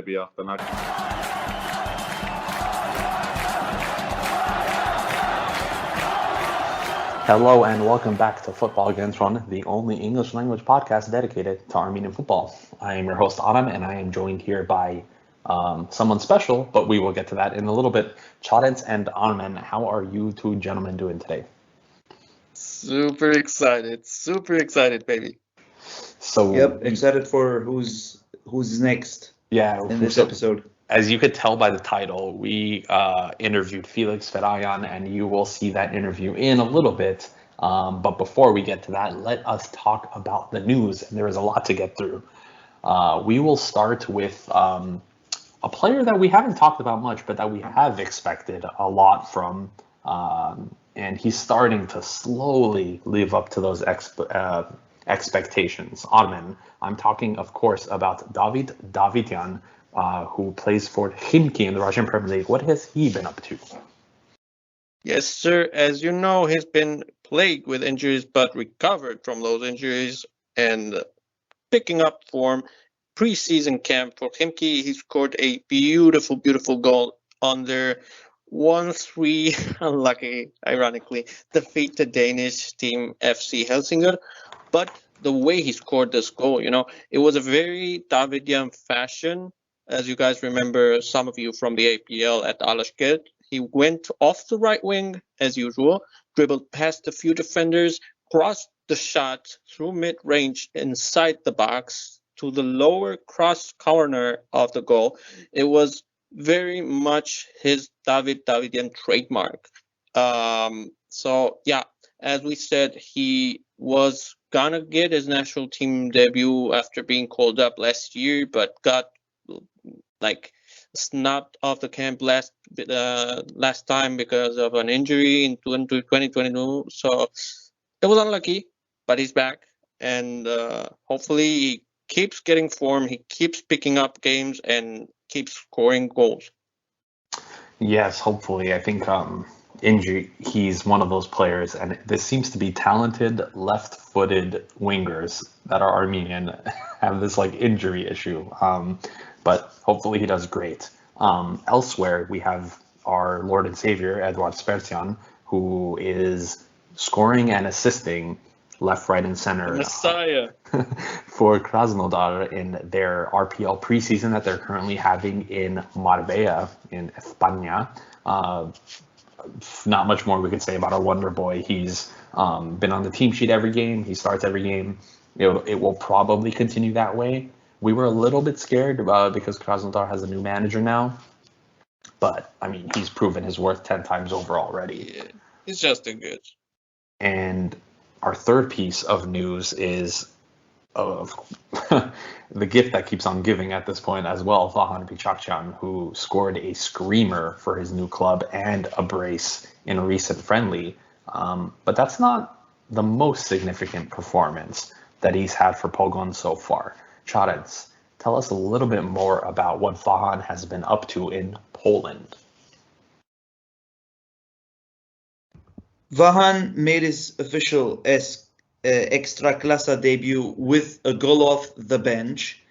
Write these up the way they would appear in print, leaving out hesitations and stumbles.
jahtanak. Hello and welcome back to Football Kentron, the only English language podcast dedicated to Armenian football. I am your host Adam, and I am joined here by someone special, but we will get to that in a little bit. Chadens and Armen, how are you two gentlemen doing today? Super excited, baby. So excited for who's next in this episode. As you could tell by the title, we interviewed Felix Ferahyan, and you will see that interview in a little bit. But before we get to that, let us talk about the news, and there is a lot to get through. We will start with a player that we haven't talked about much, but that we have expected a lot from, and he's starting to slowly live up to those expectations. Armen, I'm talking, of course, about David Davidyan, who plays for HIFK in the Russian Premier League. What has he been up to? Yes, sir. As you know, he's been plagued with injuries, but recovered from those injuries and picking up form. Preseason camp for HIFK, he scored a beautiful goal on their 1-3 unlucky, ironically, defeat the Danish team FC Helsingør. But the way he scored this goal, it was a very Davidyan fashion. As you guys remember, some of you from the APL at Alashkert, he went off the right wing as usual, dribbled past a few defenders, crossed the shot through mid-range inside the box to the lower cross corner of the goal. It was very much his Davidyan trademark. So yeah, as we said, he was gonna get his national team debut after being called up last year, but got snubbed off the camp last time because of an injury in 2022. So it was unlucky, but he's back, and hopefully he keeps getting form. He keeps picking up games and keeps scoring goals. Yes, hopefully. I think injury. He's one of those players, and this seems to be talented left-footed wingers that are Armenian have this injury issue. But hopefully he does great. Elsewhere, we have our Lord and Savior, Edward Spertian, who is scoring and assisting left, right, and center Messiah for Krasnodar in their RPL preseason that they're currently having in Marbella in España. Not much more we could say about our wonder boy. He's been on the team sheet every game. He starts every game. It will probably continue that way. We were a little bit scared because Krasnodar has a new manager now. But, I mean, he's proven his worth 10 times over already. Yeah, he's just a good. And our third piece of news is of the gift that keeps on giving at this point as well, Vahan Bichakchan, who scored a screamer for his new club and a brace in a recent friendly. But that's not the most significant performance that he's had for Pogoń so far. Chadens, tell us a little bit more about what Vahan has been up to in Poland. Vahan made his official Ekstraklasa debut with a goal off the bench.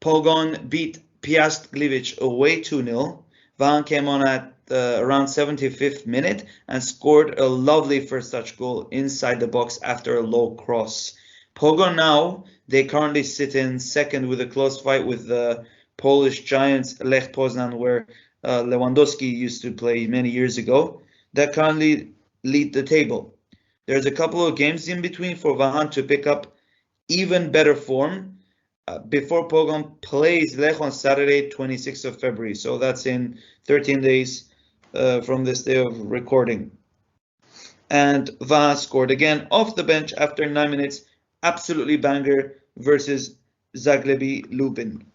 Pogoń beat Piast Gliwice away 2-0. Vahan came on at around 75th minute and scored a lovely first touch goal inside the box after a low cross. Pogoń now, they currently sit in second with a close fight with the Polish giants Lech Poznan, where Lewandowski used to play many years ago, that currently lead the table. There's a couple of games in between for Vahan to pick up even better form before Pogoń plays Lech on Saturday, 26th of February. So that's in 13 days from this day of recording. And Vahan scored again off the bench after 9 minutes. Absolutely banger versus Zagłębie Lubin.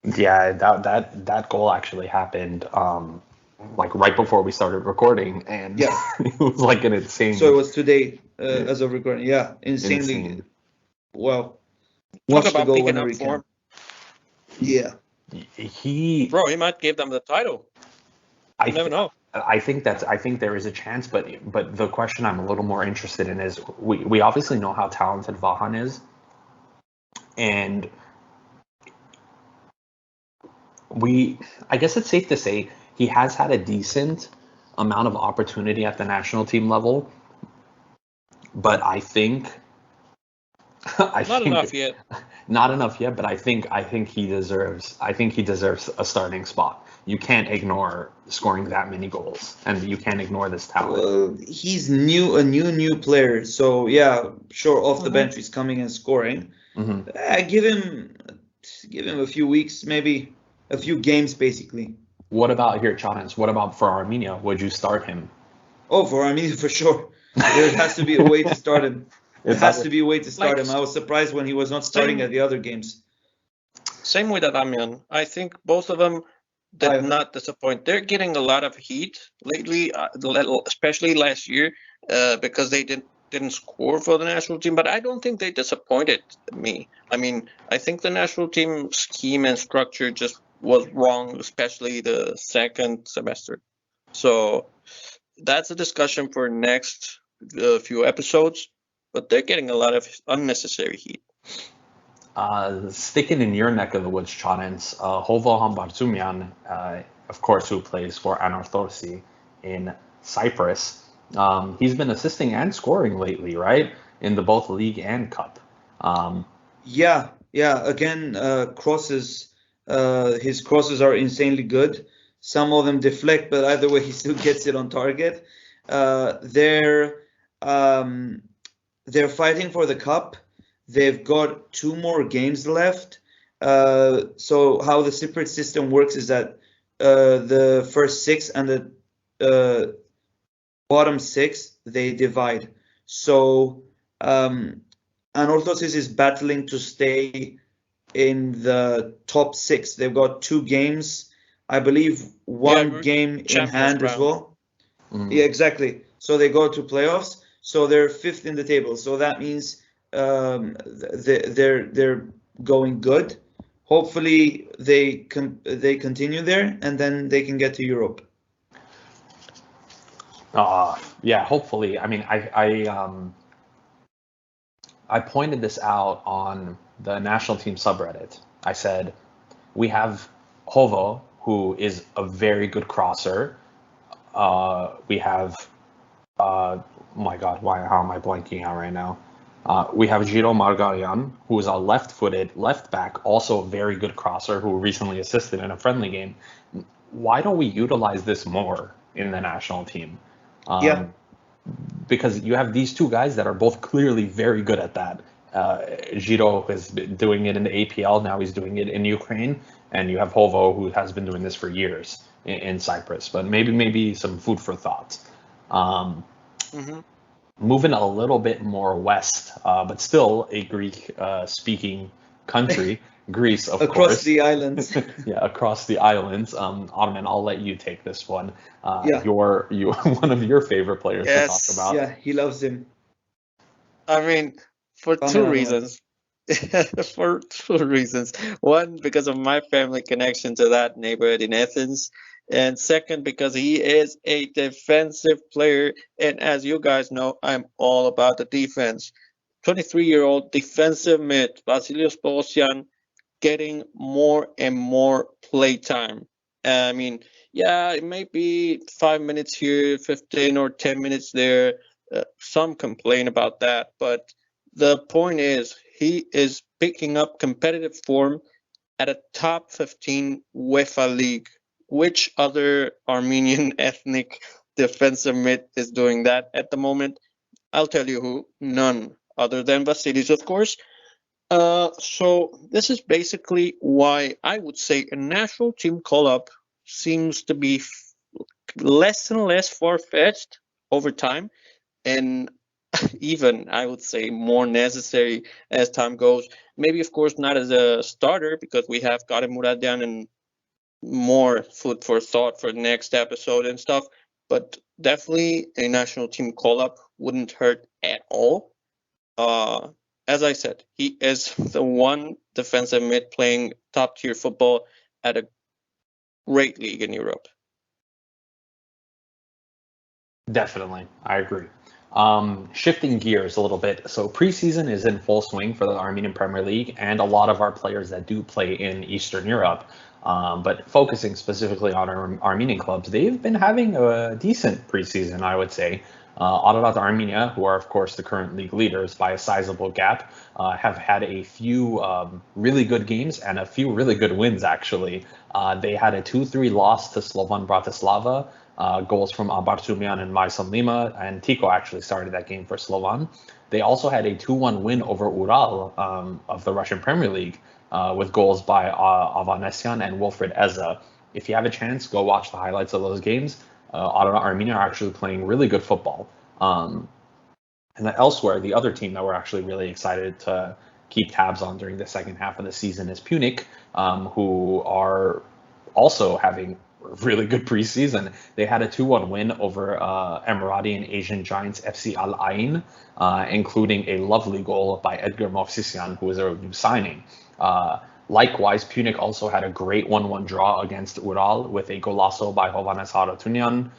Yeah, that goal actually happened right before we started recording, and yeah. It was an insane. So it was today as of recording. Yeah, insanely. Wow. Talk about picking up form. Yeah. He might give them the title. You never know. I think there is a chance, but the question I'm a little more interested in is we obviously know how talented Vahan is, and I guess it's safe to say he has had a decent amount of opportunity at the national team level, but I think Not enough yet. not enough yet. But I think he deserves a starting spot. You can't ignore scoring that many goals, and you can't ignore this talent. He's a new player. So yeah, sure, off the bench he's coming and scoring. Give him a few weeks, maybe a few games, basically. What about here, Chance? What about for Armenia? Would you start him? Oh, for Armenia, for sure. There has to be a way to start him. There has to be a way to start him. I was surprised when he was not starting at the other games. Same with Adamian. I think both of them did not disappoint. They're getting a lot of heat lately, especially last year, because they didn't score for the national team. But I don't think they disappointed me. I mean, I think the national team scheme and structure just was wrong, especially the second semester. So that's a discussion for next few episodes. But they're getting a lot of unnecessary heat. Sticking in your neck of the woods, Chance, Hovo Hambarzumian, of course, who plays for Anorthosi in Cyprus, he's been assisting and scoring lately, right? In the both league and cup. Yeah. Again, crosses. His crosses are insanely good. Some of them deflect, but either way, he still gets it on target. They're fighting for the cup. They've got 2 more games left. So how the Cypriot system works is that the first 6 and the bottom 6, they divide. So Anorthosis is battling to stay in the top 6. They've got 2 games, I believe, 1 game in hand as well. Yeah, exactly. So they go to playoffs. So they're 5th in the table. So that means they're going good. Hopefully they continue there, and then they can get to Europe. Yeah, hopefully. I mean, I pointed this out on the national team subreddit. I said we have Hovo, who is a very good crosser. We have my God, how am I blanking out right now? We have Giro Margarian, who is a left-footed left back, also a very good crosser, who recently assisted in a friendly game. Why don't we utilize this more in the national team? Because you have these 2 guys that are both clearly very good at that. Giro has been doing it in the APL, now he's doing it in Ukraine, and you have Hovo, who has been doing this for years in Cyprus. But maybe some food for thought. Moving a little bit more west, but still a Greek-speaking country, Greece, of course. Across the islands. Yeah, across the islands. Ottoman, I'll let you take this one. You're one of your favorite players to talk about. Yeah, he loves him. I mean, for 2 reasons. For 2 reasons. One, because of my family connection to that neighborhood in Athens. And second, because he is a defensive player. And as you guys know, I'm all about the defense. 23-year-old defensive mid, Vasilios Bogosian, getting more and more play time. I mean, yeah, it may be 5 minutes here, 15 or 10 minutes there. Some complain about that. But the point is, he is picking up competitive form at a top 15 UEFA league. Which other Armenian ethnic defensive mid is doing that at the moment? I'll tell you who. None other than Vasilis, of course. So this is basically why I would say a national team call-up seems to be less and less far-fetched over time, and even, I would say, more necessary as time goes. Maybe, of course, not as a starter, because we have Karim Muradyan and more food for thought for the next episode and stuff, but definitely a national team call-up wouldn't hurt at all. As I said, he is the one defensive mid playing top-tier football at a great league in Europe. Definitely, I agree. Shifting gears a little bit, so preseason is in full swing for the Armenian Premier League, and a lot of our players that do play in Eastern Europe But focusing specifically on our Armenian clubs, they've been having a decent preseason, I would say. Ararat Armenia, who are of course the current league leaders by a sizable gap, have had a few really good games and a few really good wins actually. They had a 2-3 loss to Slovan Bratislava, goals from Abartumian and Maisam Lima, and Tico actually started that game for Slovan. They also had a 2-1 win over Ural of the Russian Premier League with goals by Avanesyan and Wilfred Eza. If you have a chance, go watch the highlights of those games. Armenia are actually playing really good football. And then elsewhere, the other team that we're actually really excited to keep tabs on during the second half of the season is Punic, who are also having a really good preseason. They had a 2-1 win over Emirati and Asian giants FC Al Ain, including a lovely goal by Edgar Movsisyan, who is a new signing. Likewise, Punic also had a great 1-1 draw against Ural with a golazo by Hovannes Haratunyan.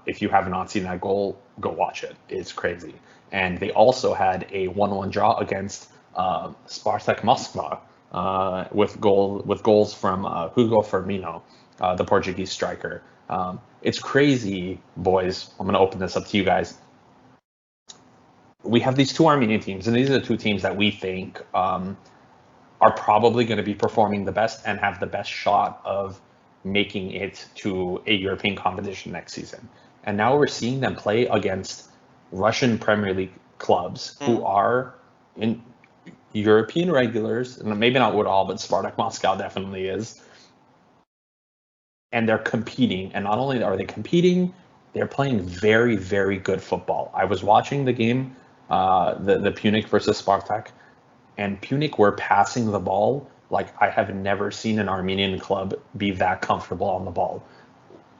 If you have not seen that goal, go watch it. It's crazy. And they also had a 1-1 draw against Spartak Moskva with goals from Hugo Firmino, the Portuguese striker. It's crazy, boys. I'm going to open this up to you guys. We have these two Armenian teams, and these are the two teams that we think are probably going to be performing the best and have the best shot of making it to a European competition next season. And now we're seeing them play against Russian Premier League clubs who are in European regulars, and maybe not Ural, but Spartak Moscow definitely is. And they're competing, and not only are they competing, they're playing very, very good football. I was watching the game, the Punic versus Spartak, and Punic were passing the ball like I have never seen an Armenian club be that comfortable on the ball.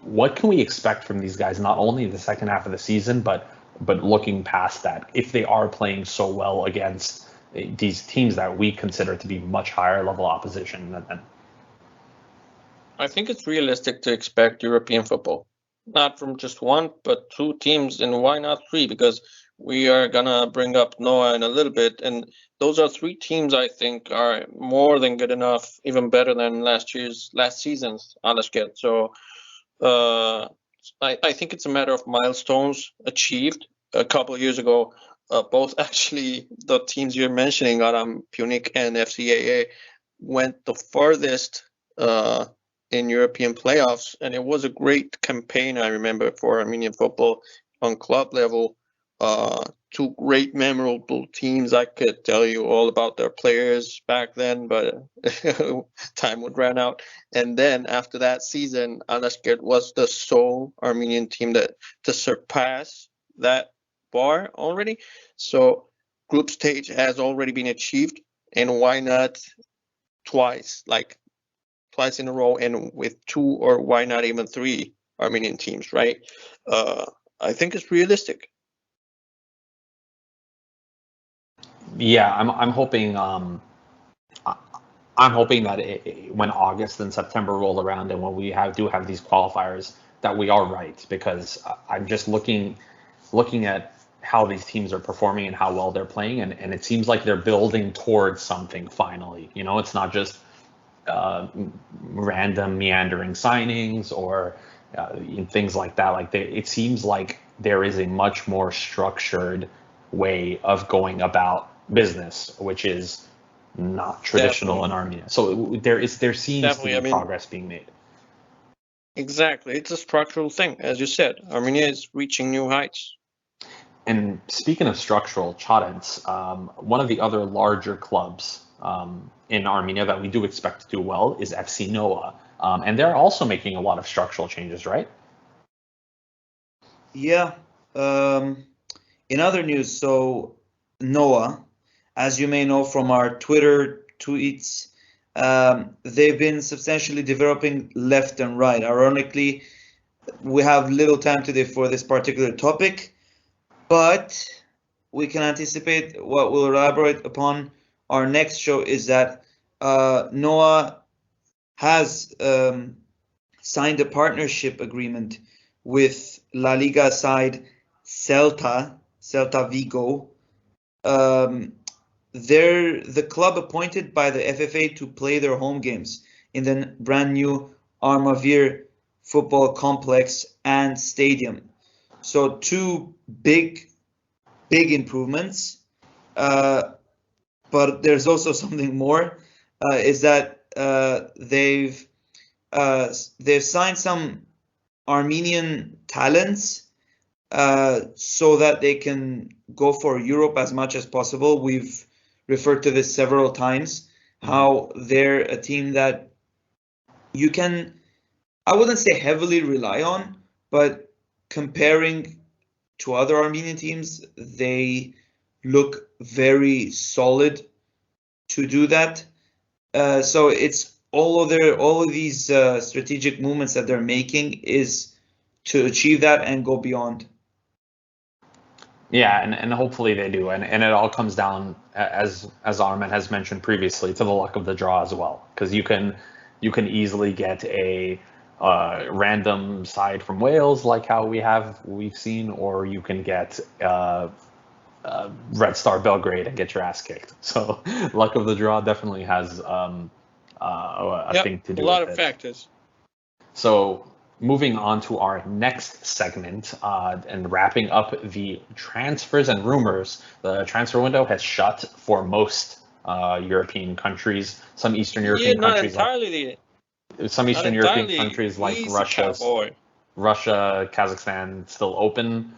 What can we expect from these guys, not only in the second half of the season, but looking past that, if they are playing so well against these teams that we consider to be much higher level opposition than them? I think it's realistic to expect European football, not from just one, but two teams, and why not three? Because we are gonna bring up Noah in a little bit, and those are three teams I think are more than good enough, even better than last season's Alashket. So I think it's a matter of milestones achieved a couple of years ago. Both actually the teams you're mentioning, Aram, Punic and FCAA, went the farthest in European playoffs, and it was a great campaign, I remember, for Armenian football on club level. Two great memorable teams. I could tell you all about their players back then, but time would run out. And then after that season, Alashkert was the sole Armenian team to surpass that bar already. So group stage has already been achieved, and why not twice in a row, and with two, or why not even three Armenian teams, right? I think it's realistic. Yeah, I'm hoping that when August and September roll around, and when we do have these qualifiers, that we are right, because I'm just looking at how these teams are performing and how well they're playing, and it seems like they're building towards something finally. You know, it's not just random meandering signings or things like that. Like it seems like there is a much more structured way of going about business, which is not traditional in Armenia. So there seems to be progress being made. Exactly, it's a structural thing, as you said. Armenia is reaching new heights. And speaking of structural, Chadens, one of the other larger clubs in Armenia that we do expect to do well is FC Noah, and they're also making a lot of structural changes, right? Yeah. In other news, so Noah, as you may know from our Twitter tweets, they've been substantially developing left and right. Ironically, we have little time today for this particular topic, but we can anticipate what we'll elaborate upon our next show is that Noah has signed a partnership agreement with La Liga side Celta Vigo. They're the club appointed by the FFA to play their home games in the brand new Armavir football complex and stadium. So two big improvements. But there's also something more, is that they've signed some Armenian talents so that they can go for Europe as much as possible. We've referred to this several times, how they're a team that you can, I wouldn't say heavily rely on, but comparing to other Armenian teams, they look very solid to do that. So it's all of these strategic movements that they're making is to achieve that and go beyond. Yeah, and hopefully they do, and it all comes down, as Armen has mentioned previously, to the luck of the draw as well, because you can easily get a random side from Wales like how we've seen, or you can get Red Star Belgrade and get your ass kicked. So luck of the draw definitely has a thing to do with it. A lot of factors. So moving on to our next segment and wrapping up the transfers and rumors, the transfer window has shut for most European countries. Some Eastern European countries like Russia, Kazakhstan still open.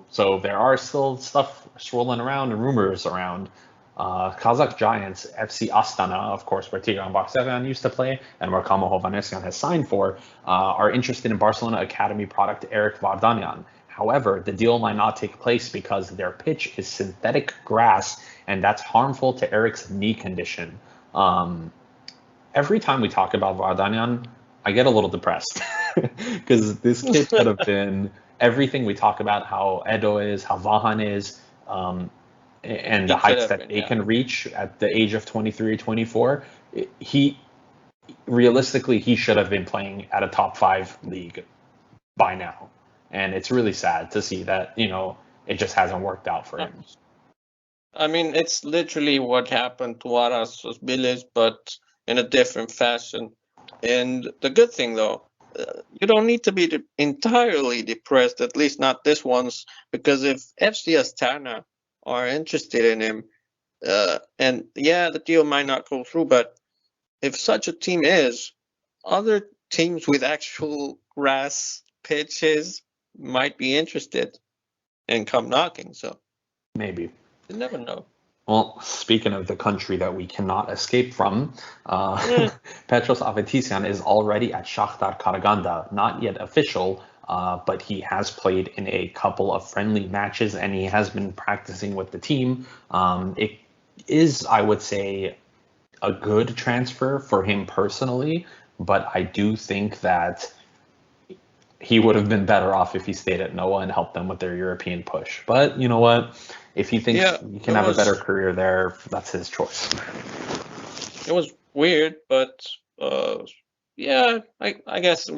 So there are still stuff swirling around and rumors around. Kazakh giants FC Astana, of course, where Tigran Bakhteryan used to play and where Kamo Hovhannisyan has signed for, are interested in Barcelona Academy product Eric Vardanyan. However, the deal might not take place because their pitch is synthetic grass, and that's harmful to Eric's knee condition. Every time we talk about Vardanyan, I get a little depressed because this kid could have been everything we talk about, how Edo is, how Vahan is, and the heights that they can reach at the age of 23, 24. Realistically, he should have been playing at a top 5 league by now. And it's really sad to see that, it just hasn't worked out for him. I mean, it's literally what happened to Aras Bilis, but in a different fashion. And the good thing, though, you don't need to be entirely depressed, at least not this once, because if FC Astana are interested in him, and the deal might not go through, but if such a team is, other teams with actual grass pitches might be interested and come knocking. So maybe. You never know. Well, speaking of the country that we cannot escape from, Petros Avetisyan is already at Shakhtar Karaganda. Not yet official, but he has played in a couple of friendly matches and he has been practicing with the team. It is, I would say, a good transfer for him personally, but I do think that he would have been better off if he stayed at Noah and helped them with their European push. But you know what? If he thinks he can have a better career there, that's his choice. It was weird, but I guess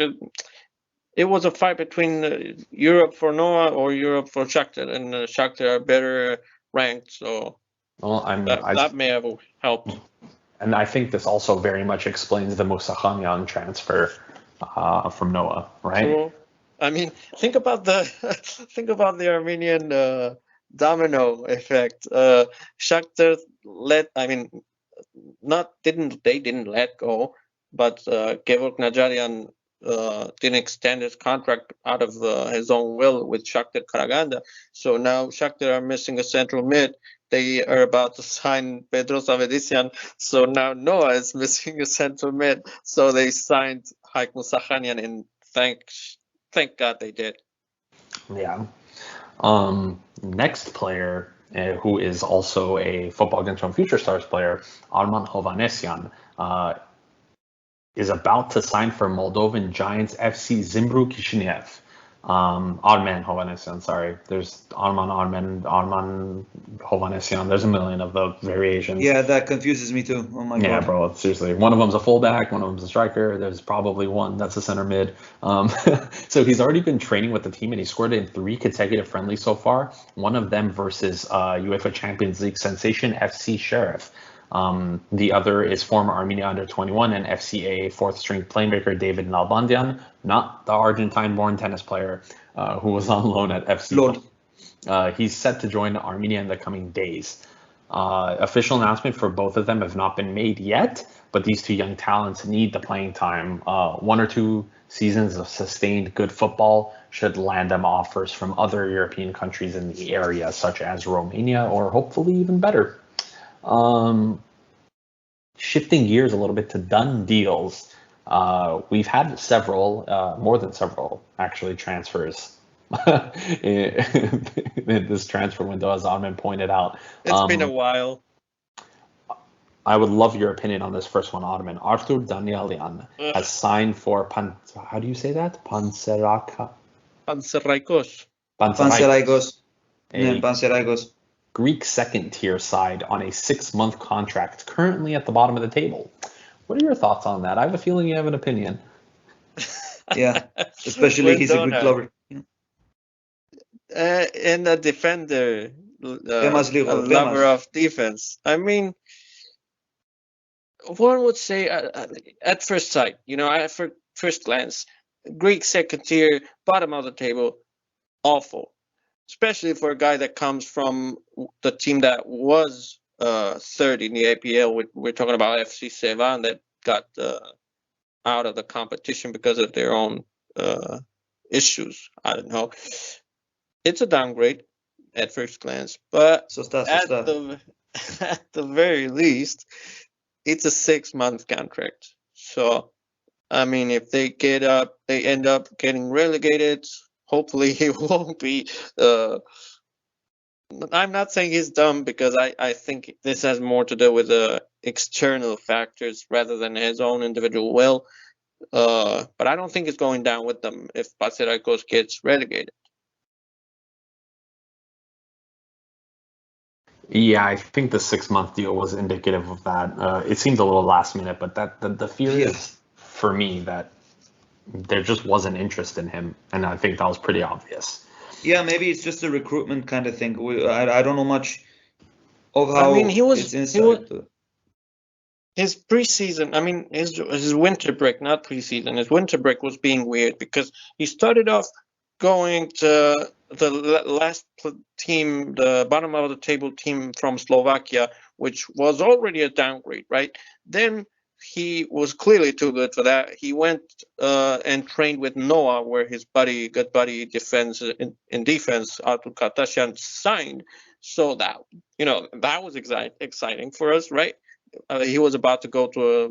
it was a fight between Europe for Noah or Europe for Shakhtar, and Shakhtar are better ranked, so that may have helped. And I think this also very much explains the Musakhanyan transfer from Noah, right? True. I mean, think about the Armenian domino effect. Shakhtar didn't let go, but Gevorg Najarian didn't extend his contract out of his own will with Shakhtar Karaganda. So now Shakhtar are missing a central mid. They are about to sign Petros Avetisyan. So now Noah is missing a central mid. So they signed HIFK Musakhanyan, and thank God they did. Yeah. Next player, who is also a Football Kentron Future Stars player, Arman Hovhannisyan, is about to sign for Moldovan Giants FC Zimbru Kishinev. Armen Hovhannisyan, sorry. There's Arman Hovhannisyan. There's a million of the variations. Yeah, that confuses me too. Oh my God. Yeah, bro, seriously. One of them's a fullback, one of them's a striker. There's probably one that's a center mid. So he's already been training with the team, and he scored in 3 consecutive friendlies so far. One of them versus UEFA Champions League sensation FC Sheriff. The other is former Armenia under-21 and FCA fourth-string playmaker David Nalbandian, not the Argentine-born tennis player who was on loan at FC. He's set to join Armenia in the coming days. Official announcement for both of them have not been made yet, but these two young talents need the playing time. 1 or 2 seasons of sustained good football should land them offers from other European countries in the area, such as Romania, or hopefully even better. Shifting gears a little bit to done deals, we've had several, more than several, actually, transfers in this transfer window, as Armin pointed out. It's been a while. I would love your opinion on this first one, Armin. Artur Danielian has signed for how do you say that? Panserraikos. Panserraikos. Greek second-tier side on a 6-month contract, currently at the bottom of the table. What are your thoughts on that? I have a feeling you have an opinion. Yeah, especially he's a good glover. And a defender, a lover of defense. I mean, one would say at first sight, at first glance, Greek second tier, bottom of the table, awful. Especially for a guy that comes from the team that was third in the APL. We're talking about FC Sevan that got out of the competition because of their own issues. I don't know. It's a downgrade at first glance, but at the very least, it's a 6-month contract. So, I mean, if they end up getting relegated. Hopefully he won't be. I'm not saying he's dumb, because I think this has more to do with external factors rather than his own individual will. But I don't think it's going down with them if Panserraikos gets relegated. Yeah, I think the 6-month deal was indicative of that. It seemed a little last minute, but the fear is for me that there just wasn't interest in him, and I think that was pretty obvious. Yeah, maybe it's just a recruitment kind of thing. I don't know much of how it's inside. His preseason, his winter break, not preseason. His winter break was being weird because he started off going to the last team, the bottom of the table team from Slovakia, which was already a downgrade, right? Then he was clearly too good for that. He went and trained with Noah, where his good buddy defense in defense, Artur Kartasyan, signed. So that was exciting for us, right? He was about to go to a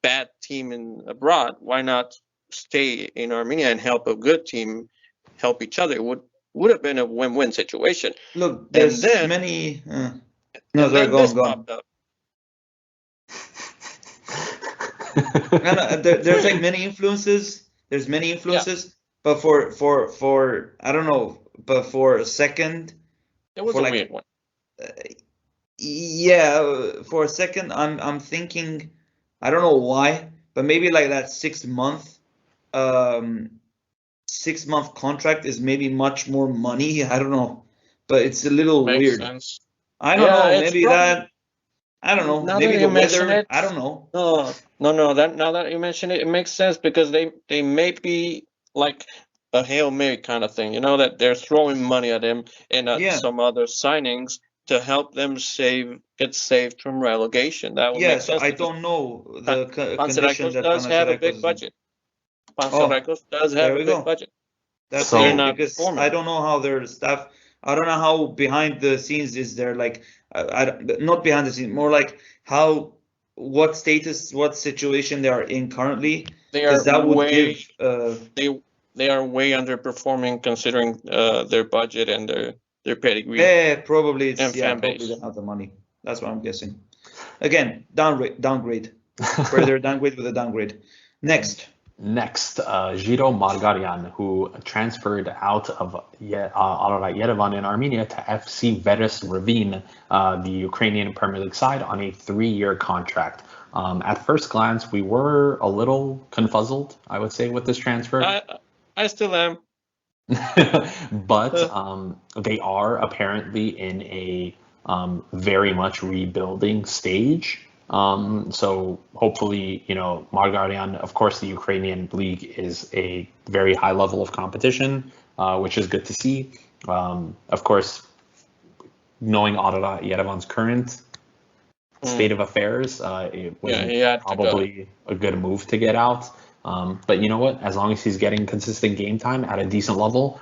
bad team abroad. Why not stay in Armenia and help a good team help each other? Would have been a win-win situation. Look, there's many. Go on. There's like many influences. There's many influences, but for I don't know, but for a second, it was a weird one. For a second, I'm thinking, I don't know why, but maybe like that 6-month contract is maybe much more money. I don't know, but it's a little weird. Sense. I don't know. Maybe that. I don't know. Maybe the weather. I don't know. No. Now that you mention it, it makes sense, because they may be like a Hail Mary kind of thing. That they're throwing money at him and at some other signings to help them get saved from relegation. That would make sense. I don't know the condition that does have a big budget. Panserraikos does have a big budget. That's because I don't know how their staff. I don't know how behind the scenes is there, like not behind the scenes, more like what situation they are in currently. They are way underperforming considering their budget and their pedigree. Yeah, probably it's probably they have the money. That's what I'm guessing. Again, downgrade. Further downgrade with a downgrade. Next, Giro Margarian, who transferred out of Yerevan in Armenia to FC Veres Ravine, the Ukrainian Premier League side, on a 3-year contract. At first glance, we were a little confuzzled, I would say, with this transfer. I still am. But they are apparently in a very much rebuilding stage. So hopefully, Margarian, of course, the Ukrainian league is a very high level of competition, which is good to see. Of course, knowing Aurora Yerevan's current state of affairs, it was probably a good move to get out. But you know what? As long as he's getting consistent game time at a decent level,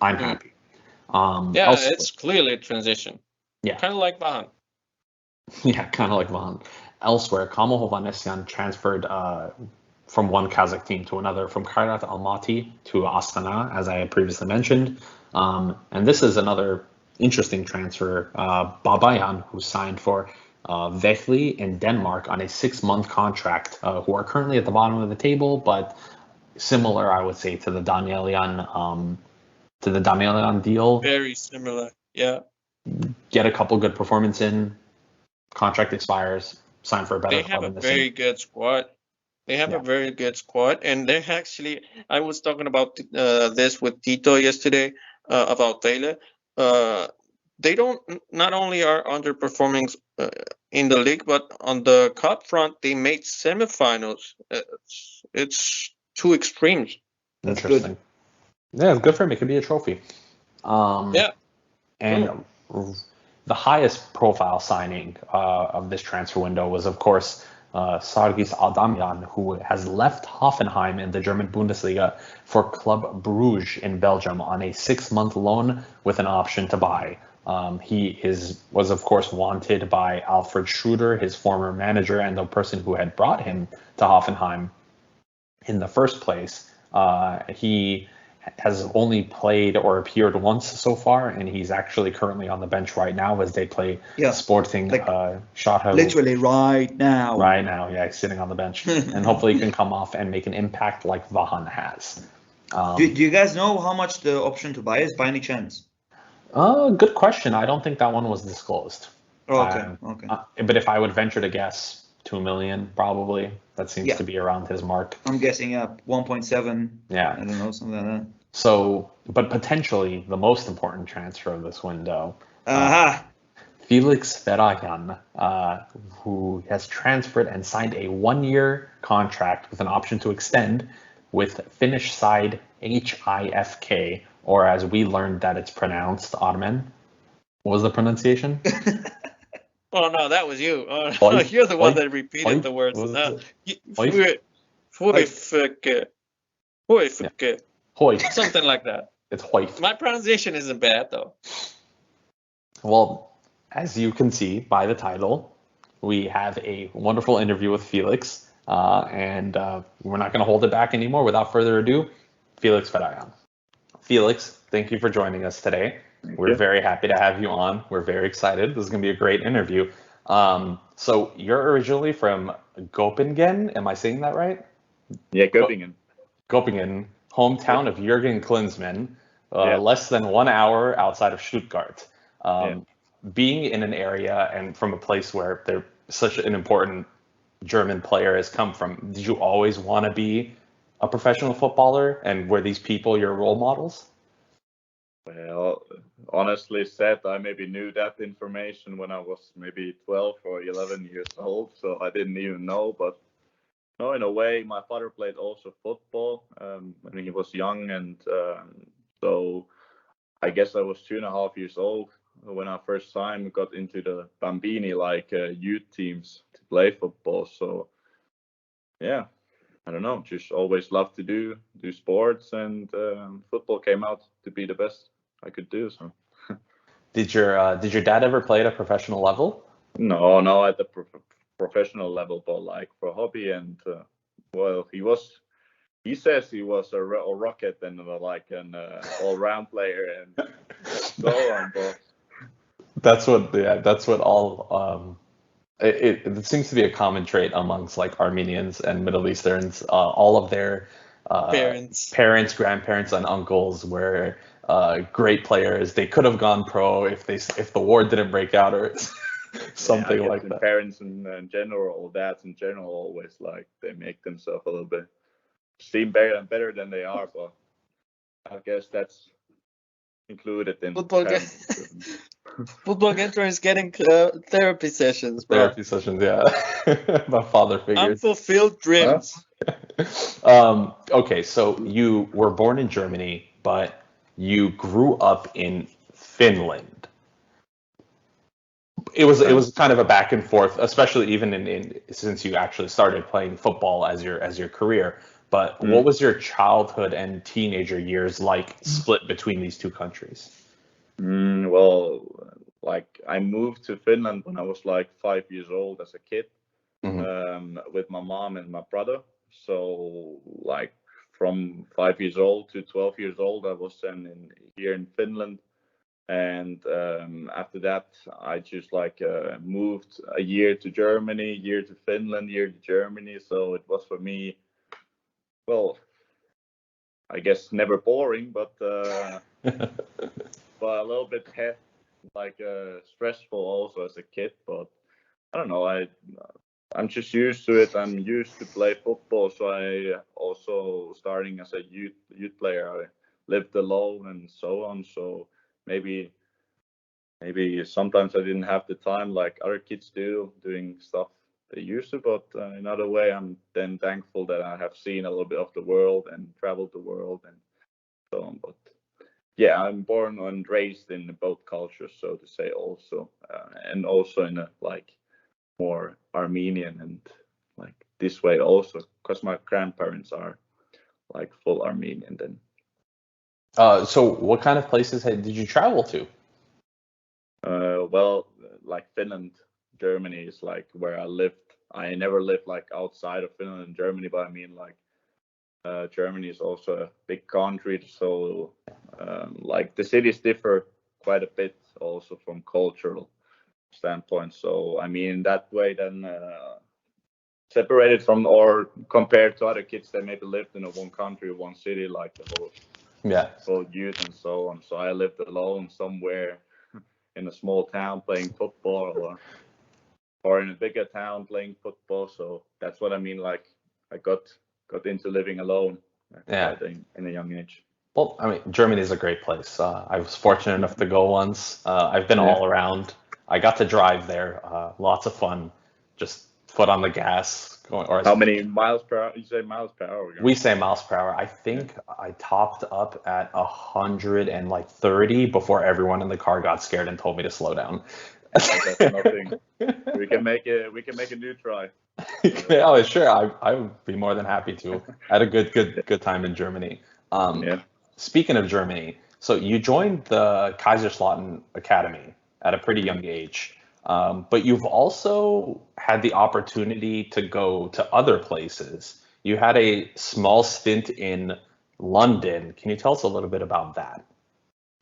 I'm happy. It's clearly a transition. Yeah. Kind of like Vahan. Yeah, kind of like Vahan. Elsewhere, Kamal Hovhannisyan transferred from one Kazakh team to another, from Kairat Almaty to Astana, as I had previously mentioned. And this is another interesting transfer. Babayan, who signed for Vejle in Denmark on a 6-month contract, who are currently at the bottom of the table, but similar, I would say, to the Damian deal. Very similar, yeah. Get a couple good performance in, contract expires, sign for a better club. They have a very good squad. A very good squad, and they actually. I was talking about this with Tito yesterday about Vejle. They not only are underperforming in the league, but on the cup front, they made semifinals. It's two extremes. That's interesting. Good. Yeah, it's good for him. It could be a trophy. And the highest profile signing of this transfer window was, of course, Sargis Adamyan, who has left Hoffenheim in the German Bundesliga for Club Bruges in Belgium on a 6-month loan with an option to buy. He was, of course, wanted by Alfred Schroeder, his former manager and the person who had brought him to Hoffenheim in the first place. He has only played or appeared once so far, and he's actually currently on the bench right now as they play Sporting Schaarhou. Literally right now. Right now, yeah, he's sitting on the bench. And hopefully he can come off and make an impact like Vahan has. Do you guys know how much the option to buy is by any chance? Good question. I don't think that one was disclosed. Oh, okay. But if I would venture to guess, 2 million probably. That seems to be around his mark. I'm guessing 1.7. Yeah. I don't know, something like that. So, but potentially the most important transfer of this window, Felix Ferahyan, who has transferred and signed a 1-year contract with an option to extend with Finnish side HIFK, or as we learned that it's pronounced, Armen. What was the pronunciation? Oh no, that was you. You're the one that repeated the words. Something like that. It's Hoyf. My pronunciation isn't bad though. Well, as you can see by the title, we have a wonderful interview with Felix, and we're not going to hold it back anymore. Without further ado, Felix Ferahyan. Felix, thank you for joining us today. We're very happy to have you on. We're very excited. This is going to be a great interview. So you're originally from Göppingen. Am I saying that right? Yeah, Göppingen. Göppingen, hometown of Jürgen Klinsmann, less than 1 hour outside of Stuttgart. Being in an area and from a place where they're such an important German player has come from, did you always want to be a professional footballer, and were these people your role models? Well, honestly said, I maybe knew that information when I was maybe 12 or 11 years old, so I didn't even know. But no, in a way, my father played also football when he was young, and so I guess I was 2.5 years old when I first time got into the Bambini, like youth teams, to play football. So yeah, I don't know, just always loved to do sports, and football came out to be the best I could do. So did your dad ever play at a professional level? No, at the professional level, but like for hobby. And well, he says he was a rocket and like an all-round player and so on. But that's what all it seems to be a common trait amongst like Armenians and Middle Easterns. All of their parents, grandparents, and uncles were great players. They could have gone pro if the war didn't break out or something like that. Parents in general, or dads in general, always like they make themselves a little bit seem better than they are. But I guess that's included in Football Football Kentron is getting therapy sessions, bro. Therapy sessions, yeah. About father figures. Unfulfilled dreams. Okay, so you were born in Germany, but you grew up in Finland. It was kind of a back and forth, especially even in since you actually started playing football as your career. But what was your childhood and teenager years like split between these two countries? Well, like I moved to Finland when I was like 5 years old as a kid, with my mom and my brother. So like from 5 years old to 12 years old, I was then here in Finland. And after that, I just like moved a year to Germany, year to Finland, year to Germany. So it was for me, well, I guess never boring, but a little bit stressful also as a kid. But I don't know, I'm just used to it. I'm used to play football, so I also starting as a youth player. I lived alone and so on. So maybe sometimes I didn't have the time like other kids do, doing stuff they used to. But in other way, I'm then thankful that I have seen a little bit of the world and traveled the world and so on. But yeah, I'm born and raised in both cultures, so to say, also, and also in a like more Armenian and like this way also, because my grandparents are like full Armenian then. So what kind of places did you travel to? Well, like Finland, Germany is like where I lived. I never lived like outside of Finland and Germany, but I mean like Germany is also a big country, so like the cities differ quite a bit also from cultural standpoint. So I mean in that way then separated from or compared to other kids that maybe lived in one country, one city, like the whole youth and so on. So I lived alone somewhere in a small town playing football or in a bigger town playing football. So that's what I mean, like I got into living alone in a young age. Well, I mean, Germany is a great place. I was fortunate enough to go once. I've been all around. I got to drive there. Lots of fun. Just foot on the gas. How many miles per hour? You say miles per hour? We say miles per hour. I think I topped up at 130 before everyone in the car got scared and told me to slow down. That's nothing. We can make a new try. Oh, sure. I would be more than happy to. I had a good time in Germany. Speaking of Germany, so you joined the Kaiserslautern Academy at a pretty young age, but you've also had the opportunity to go to other places. You had a small stint in London. Can you tell us a little bit about that?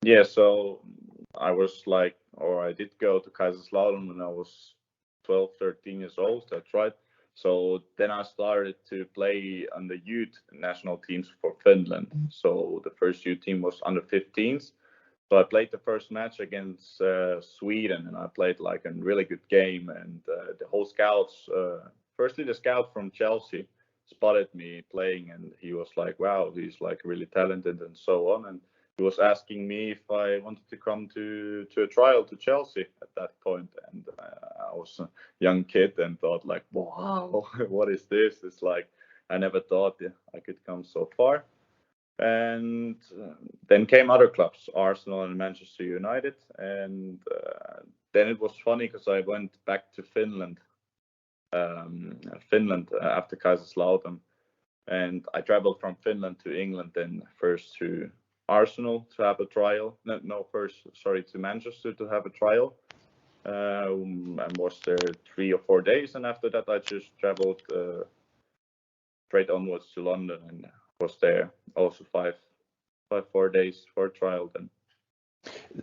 Yeah, so I did go to Kaiserslautern when I was 12, 13 years old. That's right. So then I started to play on the youth national teams for Finland. So the first youth team was under 15s. So I played the first match against Sweden, and I played like a really good game. And the whole scouts, firstly the scout from Chelsea spotted me playing, and he was like, "Wow, he's like really talented," and so on. And he was asking me if I wanted to come to a trial to Chelsea at that point. And I was a young kid and thought like, wow, what is this? It's like, I never thought I could come so far. And then came other clubs, Arsenal and Manchester United. And then it was funny because I went back to Finland after Kaiserslautern. And I traveled from Finland to England then first to Arsenal to have a trial. To Manchester to have a trial. And was there 3 or 4 days. And after that, I just traveled straight onwards to London and was there also 4 days for a trial then.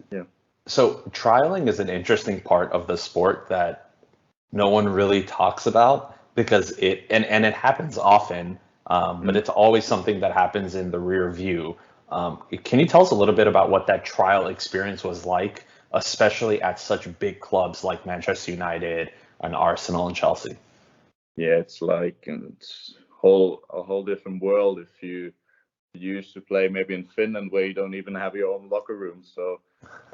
Yeah. So trialing is an interesting part of the sport that no one really talks about because it happens often, but it's always something that happens in the rear view. Can you tell us a little bit about what that trial experience was like, especially at such big clubs like Manchester United and Arsenal and Chelsea? Yeah, it's like a whole different world if you you used to play maybe in Finland where you don't even have your own locker room. So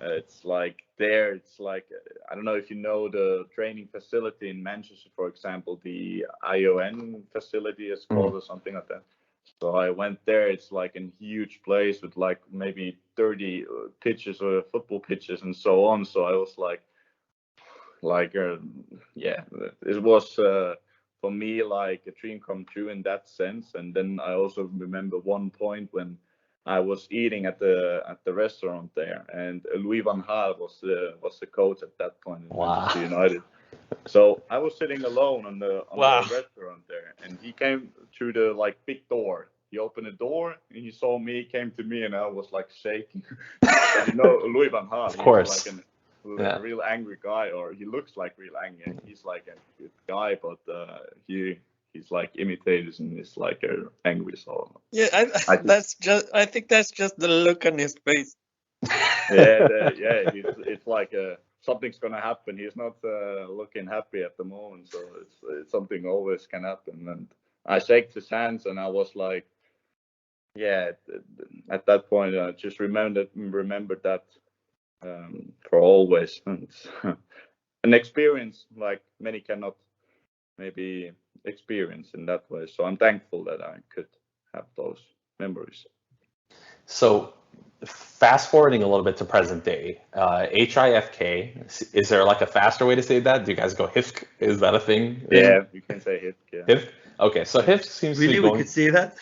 it's like there, it's like, I don't know if you know the training facility in Manchester, for example, the ION facility is called or something like that. So I went there. It's like a huge place with like maybe 30 pitches or football pitches and so on. So I was like, yeah, it was for me like a dream come true in that sense. And then I also remember one point when I was eating at the restaurant there, and Louis van Gaal was the coach at that point in Manchester United. So I was sitting alone on the restaurant there, and he came through the like big door. He opened the door and he saw me, came to me, and I was like shaking. You know, Louis van Gaal, of course, he's like a real angry guy, or he looks like real angry. And he's like a good guy, but he's like imitated and he's like angry. So yeah, I think that's just the look on his face. It's like something's gonna happen. He's not looking happy at the moment, so it's something always can happen. And I shaked his hands, and I was like, yeah. At that point, I just remembered that for always. And an experience like many cannot maybe experience in that way. So I'm thankful that I could have those memories. So fast forwarding a little bit to present day, HIFK, is there like a faster way to say that? Do you guys go HIFK? Is that a thing? Yeah, you can say HIFK. Yeah. HIFK? Okay, so HIFK seems to be Really, going... we could say that?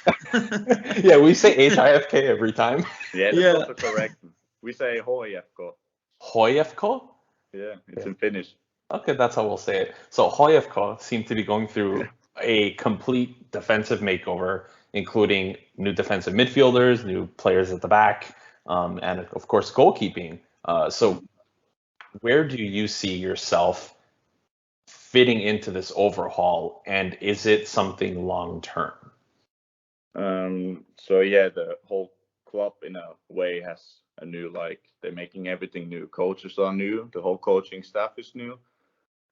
Yeah, we say HIFK every time. Yeah, that's also correct. We say HIFK. HIFK? Yeah, it's in Finnish. Okay, that's how we'll say it. So HIFK seem to be going through a complete defensive makeover, including new defensive midfielders, new players at the back, and of course goalkeeping. So where do you see yourself fitting into this overhaul, and is it something long term? So yeah, the whole club in a way has a new, like, they're making everything new. Coaches are new. The whole coaching staff is new.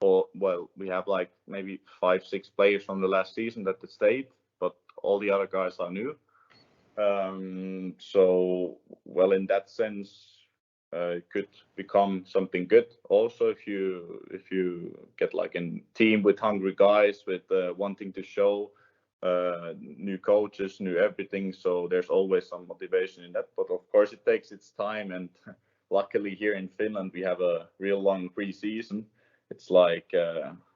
Well, we have like maybe 5-6 players from the last season that stayed, but all the other guys are new. So well, in that sense, it could become something good. Also, if you get like a team with hungry guys with wanting to show, new coaches, new everything. So there's always some motivation in that. But of course, it takes its time. And luckily, here in Finland, we have a real long pre-season. It's like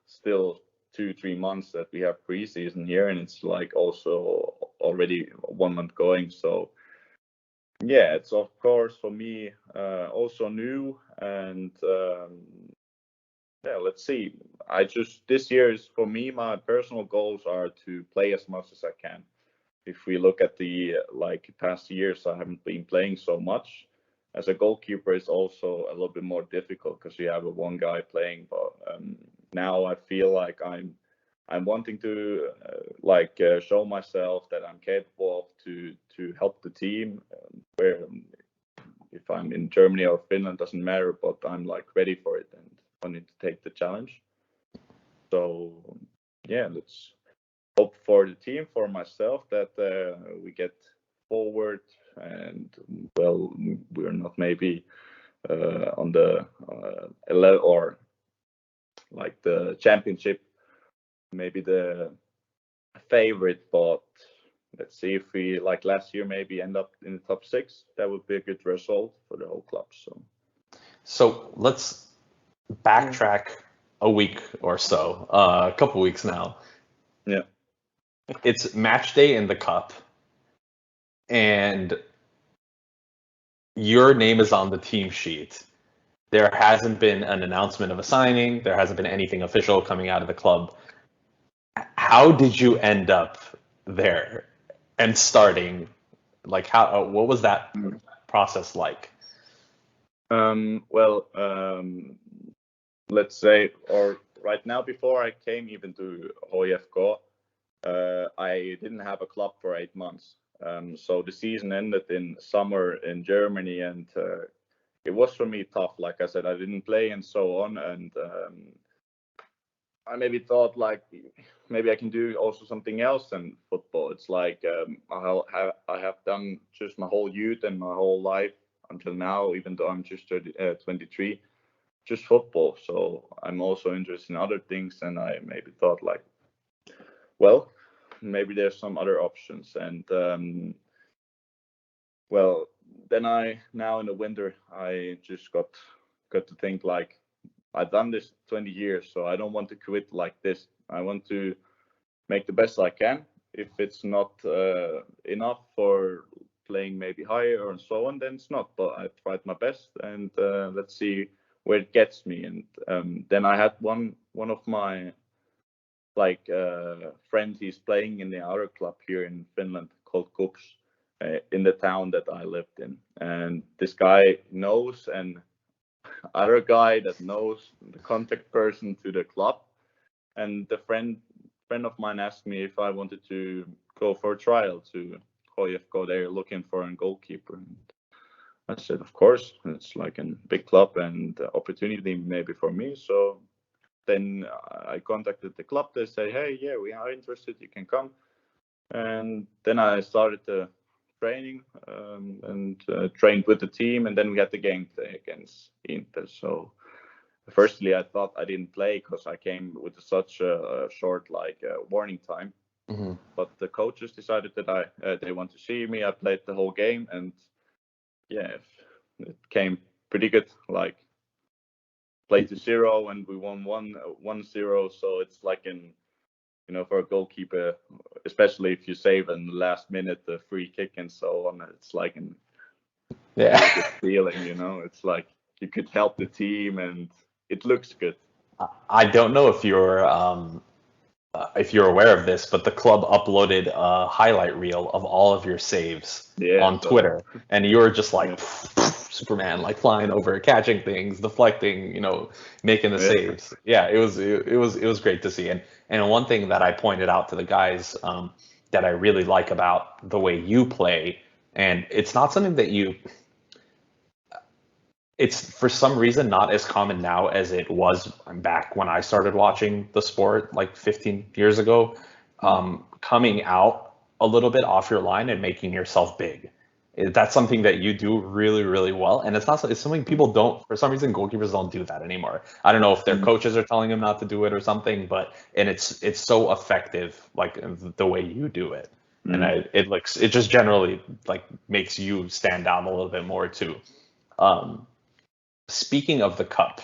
still 2-3 months that we have pre-season here, and it's like also already 1 month going. So yeah, it's of course for me also new. And yeah, let's see. This year is for me, my personal goals are to play as much as I can. If we look at the like past years, I haven't been playing so much. As a goalkeeper, it's also a little bit more difficult because you have one guy playing. But now I feel like I'm wanting to show myself that I'm capable of to help the team. Where if I'm in Germany or Finland, doesn't matter. But I'm like ready for it and wanting to take the challenge. So yeah, let's hope for the team, for myself, that we get forward. And well, we're not maybe on the 11 or like the championship, maybe the favorite, but let's see if we, like last year, maybe end up in the top 6. That would be a good result for the whole club. So let's backtrack a week or so, a couple weeks now. Yeah. It's match day in the cup, and your name is on the team sheet. There hasn't been an announcement of a signing. There hasn't been anything official coming out of the club. How did you end up there and starting? Like, what was that process like? Well, let's say, or right now, before I came even to HIFK, I didn't have a club for 8 months. So the season ended in summer in Germany, and it was for me tough. Like I said, I didn't play and so on, and I maybe thought maybe I can do also something else than football. It's like I have done just my whole youth and my whole life until now, even though I'm just 23, just football. So I'm also interested in other things, and I maybe thought like, well, maybe there's some other options. And well, then now in the winter, I just got to think like, I've done this 20 years, so I don't want to quit like this. I want to make the best I can. If it's not enough for playing maybe higher and so on, then it's not. But I tried my best, and let's see where it gets me. And then I had one of my friend. He's playing in the other club here in Finland called KuPS, in the town that I lived in. And this guy knows and other guy that knows the contact person to the club, and the friend of mine asked me if I wanted to go for a trial to HIFK. They're looking for a goalkeeper, and I said of course, it's like a big club and opportunity maybe for me. So then I contacted the club. They say, hey, yeah, we are interested, you can come. And then I started the training and trained with the team, and then we had the game day against Inter. So firstly, I thought I didn't play because I came with such a short warning time. Mm-hmm. But the coaches decided that they want to see me. I played the whole game, and yeah, it came pretty good. Like, played to 0 and we won 1-0. So it's like for a goalkeeper, especially if you save in the last minute the free kick and so on, it's like a good feeling. It's like you could help the team and it looks good. I don't know if you're aware of this, but the club uploaded a highlight reel of all of your saves on Twitter, and you were just like Superman, like flying over, catching things, deflecting, making the saves. Yeah, it was great to see. And one thing that I pointed out to the guys that I really like about the way you play, and it's not something that it's for some reason not as common now as it was back when I started watching the sport like 15 years ago, coming out a little bit off your line and making yourself big. That's something that you do really, really well. And it's something people don't, for some reason, goalkeepers don't do that anymore. I don't know if their coaches are telling them not to do it or something, and it's so effective, like the way you do it. And it just generally like makes you stand out a little bit more too. Speaking of the cup,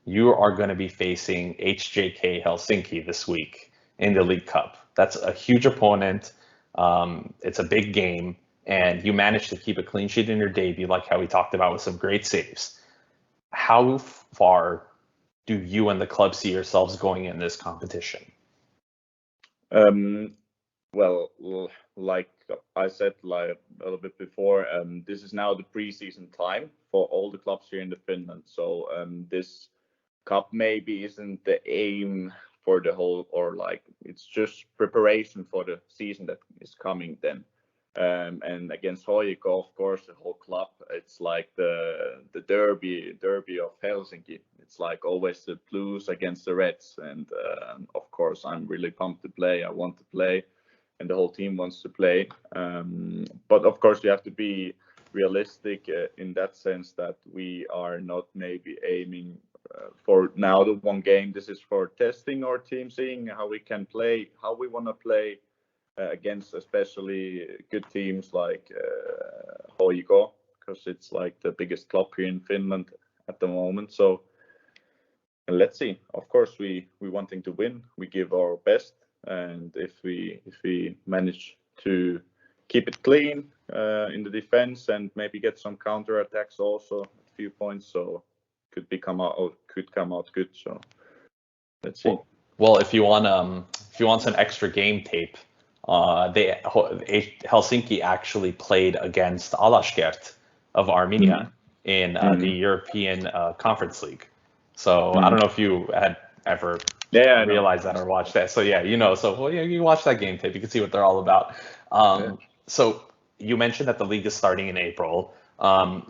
you are going to be facing HJK Helsinki this week in the League Cup. That's a huge opponent. It's a big game, and you managed to keep a clean sheet in your debut, like how we talked about, with some great saves. How far do you and the club see yourselves going in this competition? Well, like I said a little bit before, this is now the pre-season time for all the clubs here in Finland. So this cup maybe isn't the aim for the whole, or it's just preparation for the season that is coming then. And against HIFK, of course, the whole club, it's like the derby of Helsinki. It's like always the Blues against the Reds, and of course I'm really pumped to play. I want to play, and the whole team wants to play. But of course you have to be realistic in that sense that we are not maybe aiming for now the one game. This is for testing our team, seeing how we can play, how we want to play against especially good teams like HIFK, because it's like the biggest club here in Finland at the moment. So let's see. Of course we wanting to win. We give our best. And if we manage to keep it clean in the defense and maybe get some counter attacks also, a few points, so could come out good. So let's see. Well, if you want some extra game tape, Helsinki actually played against Alashkert of Armenia in the European Conference League. So I don't know if you had ever realize that or watch that. So you watch that game tape, you can see what they're all about. So you mentioned that the league is starting in April.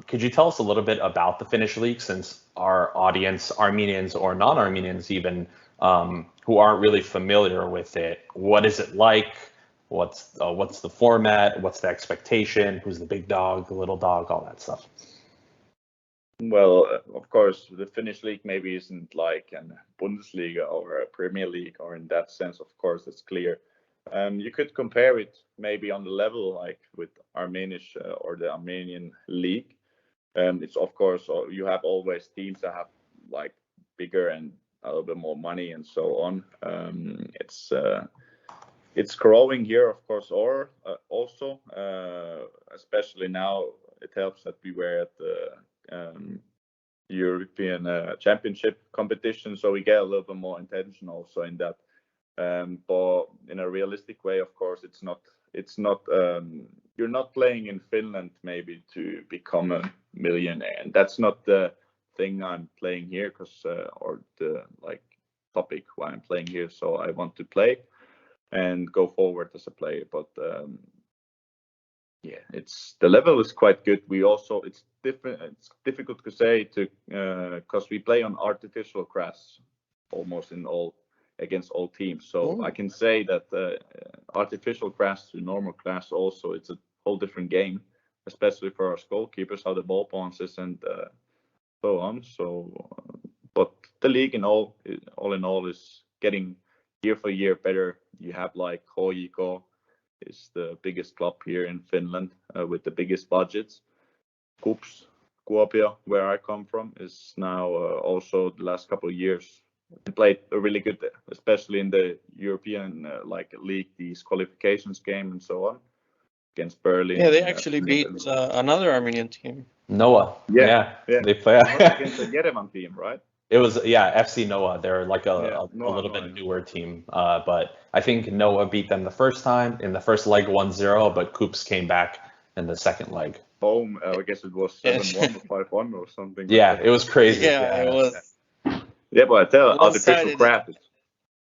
Could you tell us a little bit about the Finnish league, since our audience, Armenians or non-Armenians even, who aren't really familiar with it, what is it like? What's the format? What's the expectation? Who's the big dog, the little dog, all that stuff? Well, of course, the Finnish league maybe isn't like a Bundesliga or a Premier League, or in that sense, of course, it's clear. You could compare it maybe on the level like with Armenian or the Armenian league. It's of course you have always teams that have like bigger and a little bit more money and so on. It's growing here, of course, or also especially now it helps that we were at the European Championship competition, so we get a little bit more attention also in that. But in a realistic way, of course, it's not. You're not playing in Finland maybe to become a millionaire, and that's not the thing I'm playing here, or the like topic why I'm playing here. So I want to play and go forward as a player, but yeah, the level is quite good. It's different. It's difficult to say because we play on artificial grass almost against all teams. So I can say that artificial grass to normal grass also, it's a whole different game, especially for our goalkeepers, how the ball bounces and so on. So, but the league all in all is getting year for year better. You have like HIFK is the biggest club here in Finland with the biggest budgets. KuPS, Kuopio, where I come from, is now also the last couple of years played a really good, especially in the European league, these qualifications game and so on against Berlin. Yeah, they actually beat another Armenian team. Noah. Yeah. They play against the Yerevan team, right? It was FC Noah. They're like a little bit newer team, but I think Noah beat them the first time in the first leg 1-0, but KuPS came back in the second leg. Home, I guess it was 7-1 or 5-1 or something. Yeah, it was crazy. Yeah, it was. Yeah, but I tell artificial grass.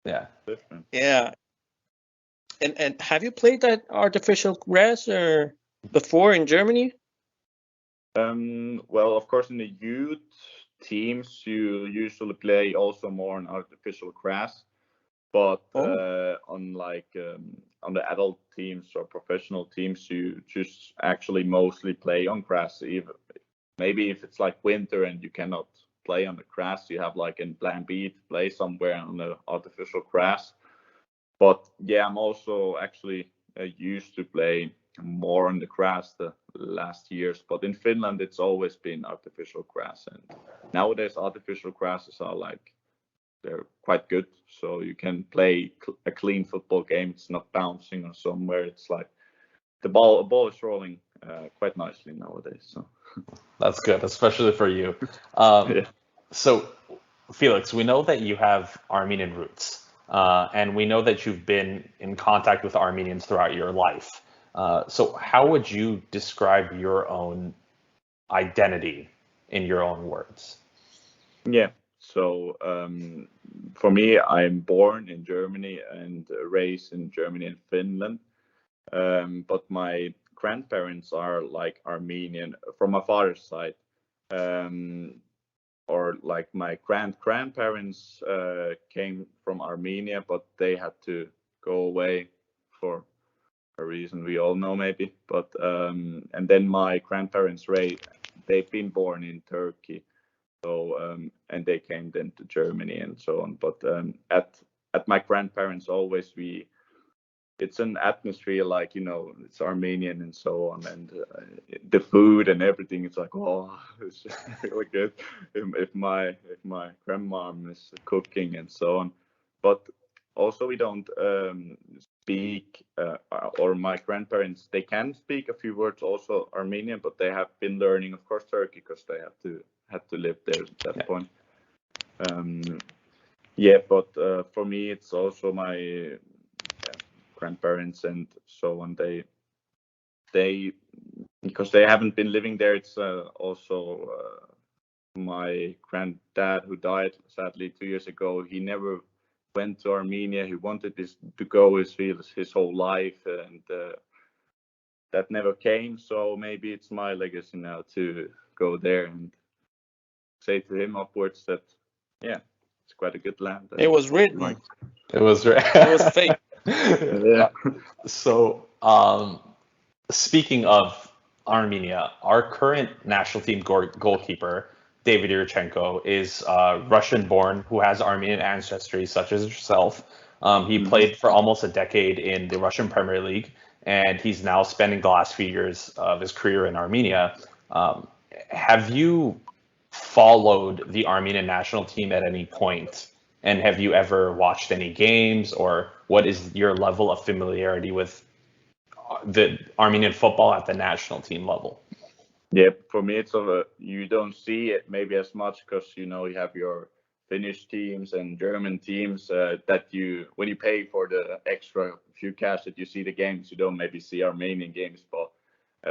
Yeah. Different. Yeah. And have you played that artificial grass or before in Germany? Well, of course, in the youth teams, you usually play also more on artificial grass, but on the adult teams or professional teams, you just actually mostly play on grass. Maybe if it's like winter and you cannot play on the grass, you have like in plan B to play somewhere on the artificial grass. But yeah, I'm also actually used to play more on the grass the last years, but in Finland it's always been artificial grass, and nowadays artificial grasses are they're quite good, so you can play a clean football game. It's not bouncing or somewhere. It's like the ball is rolling quite nicely nowadays. So that's good, especially for you. Yeah. So Felix, we know that you have Armenian roots, and we know that you've been in contact with Armenians throughout your life. So how would you describe your own identity in your own words? Yeah. So for me, I'm born in Germany and raised in Germany and Finland. But my grandparents are like Armenian from my father's side. Or like my grandparents came from Armenia, but they had to go away for a reason we all know maybe. But and then my grandparents they've been born in Turkey, so and they came then to Germany and so on. But at my grandparents always it's an atmosphere like, it's Armenian and so on, and the food and everything, it's like, it's really good if my grandmom is cooking and so on. But also we don't speak or my grandparents, they can speak a few words also Armenian, but they have been learning, of course, Turkey because they had to live there at that point. But for me it's also my grandparents and so on. They because they haven't been living there. It's also my granddad who died sadly 2 years ago. He never went to Armenia. He wanted to go his whole life, and that never came. So maybe it's my legacy now to go there and say to him upwards that it's quite a good land. It was written. It was It was fake. Yeah. So, speaking of Armenia, our current national team goalkeeper, David Yurchenko, is Russian-born who has Armenian ancestry, such as yourself. He played for almost a decade in the Russian Premier League, and he's now spending the last few years of his career in Armenia. Have you followed the Armenian national team at any point? And have you ever watched any games, or what is your level of familiarity with the Armenian football at the national team level? Yeah, for me, it's you don't see it maybe as much because you have your Finnish teams and German teams that when you pay for the extra few cash that you see the games, you don't maybe see Armenian games. But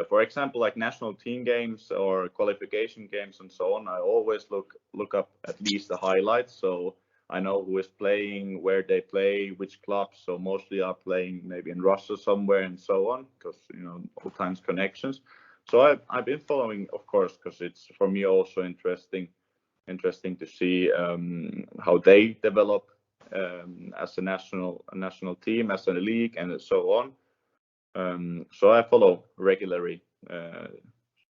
for example, like national team games or qualification games and so on, I always look up at least the highlights. So I know who is playing, where they play, which clubs. So mostly are playing maybe in Russia somewhere and so on, because all times connections. So I've been following, of course, because it's for me also interesting to see how they develop as a national team, as a league, and so on. So I follow regularly.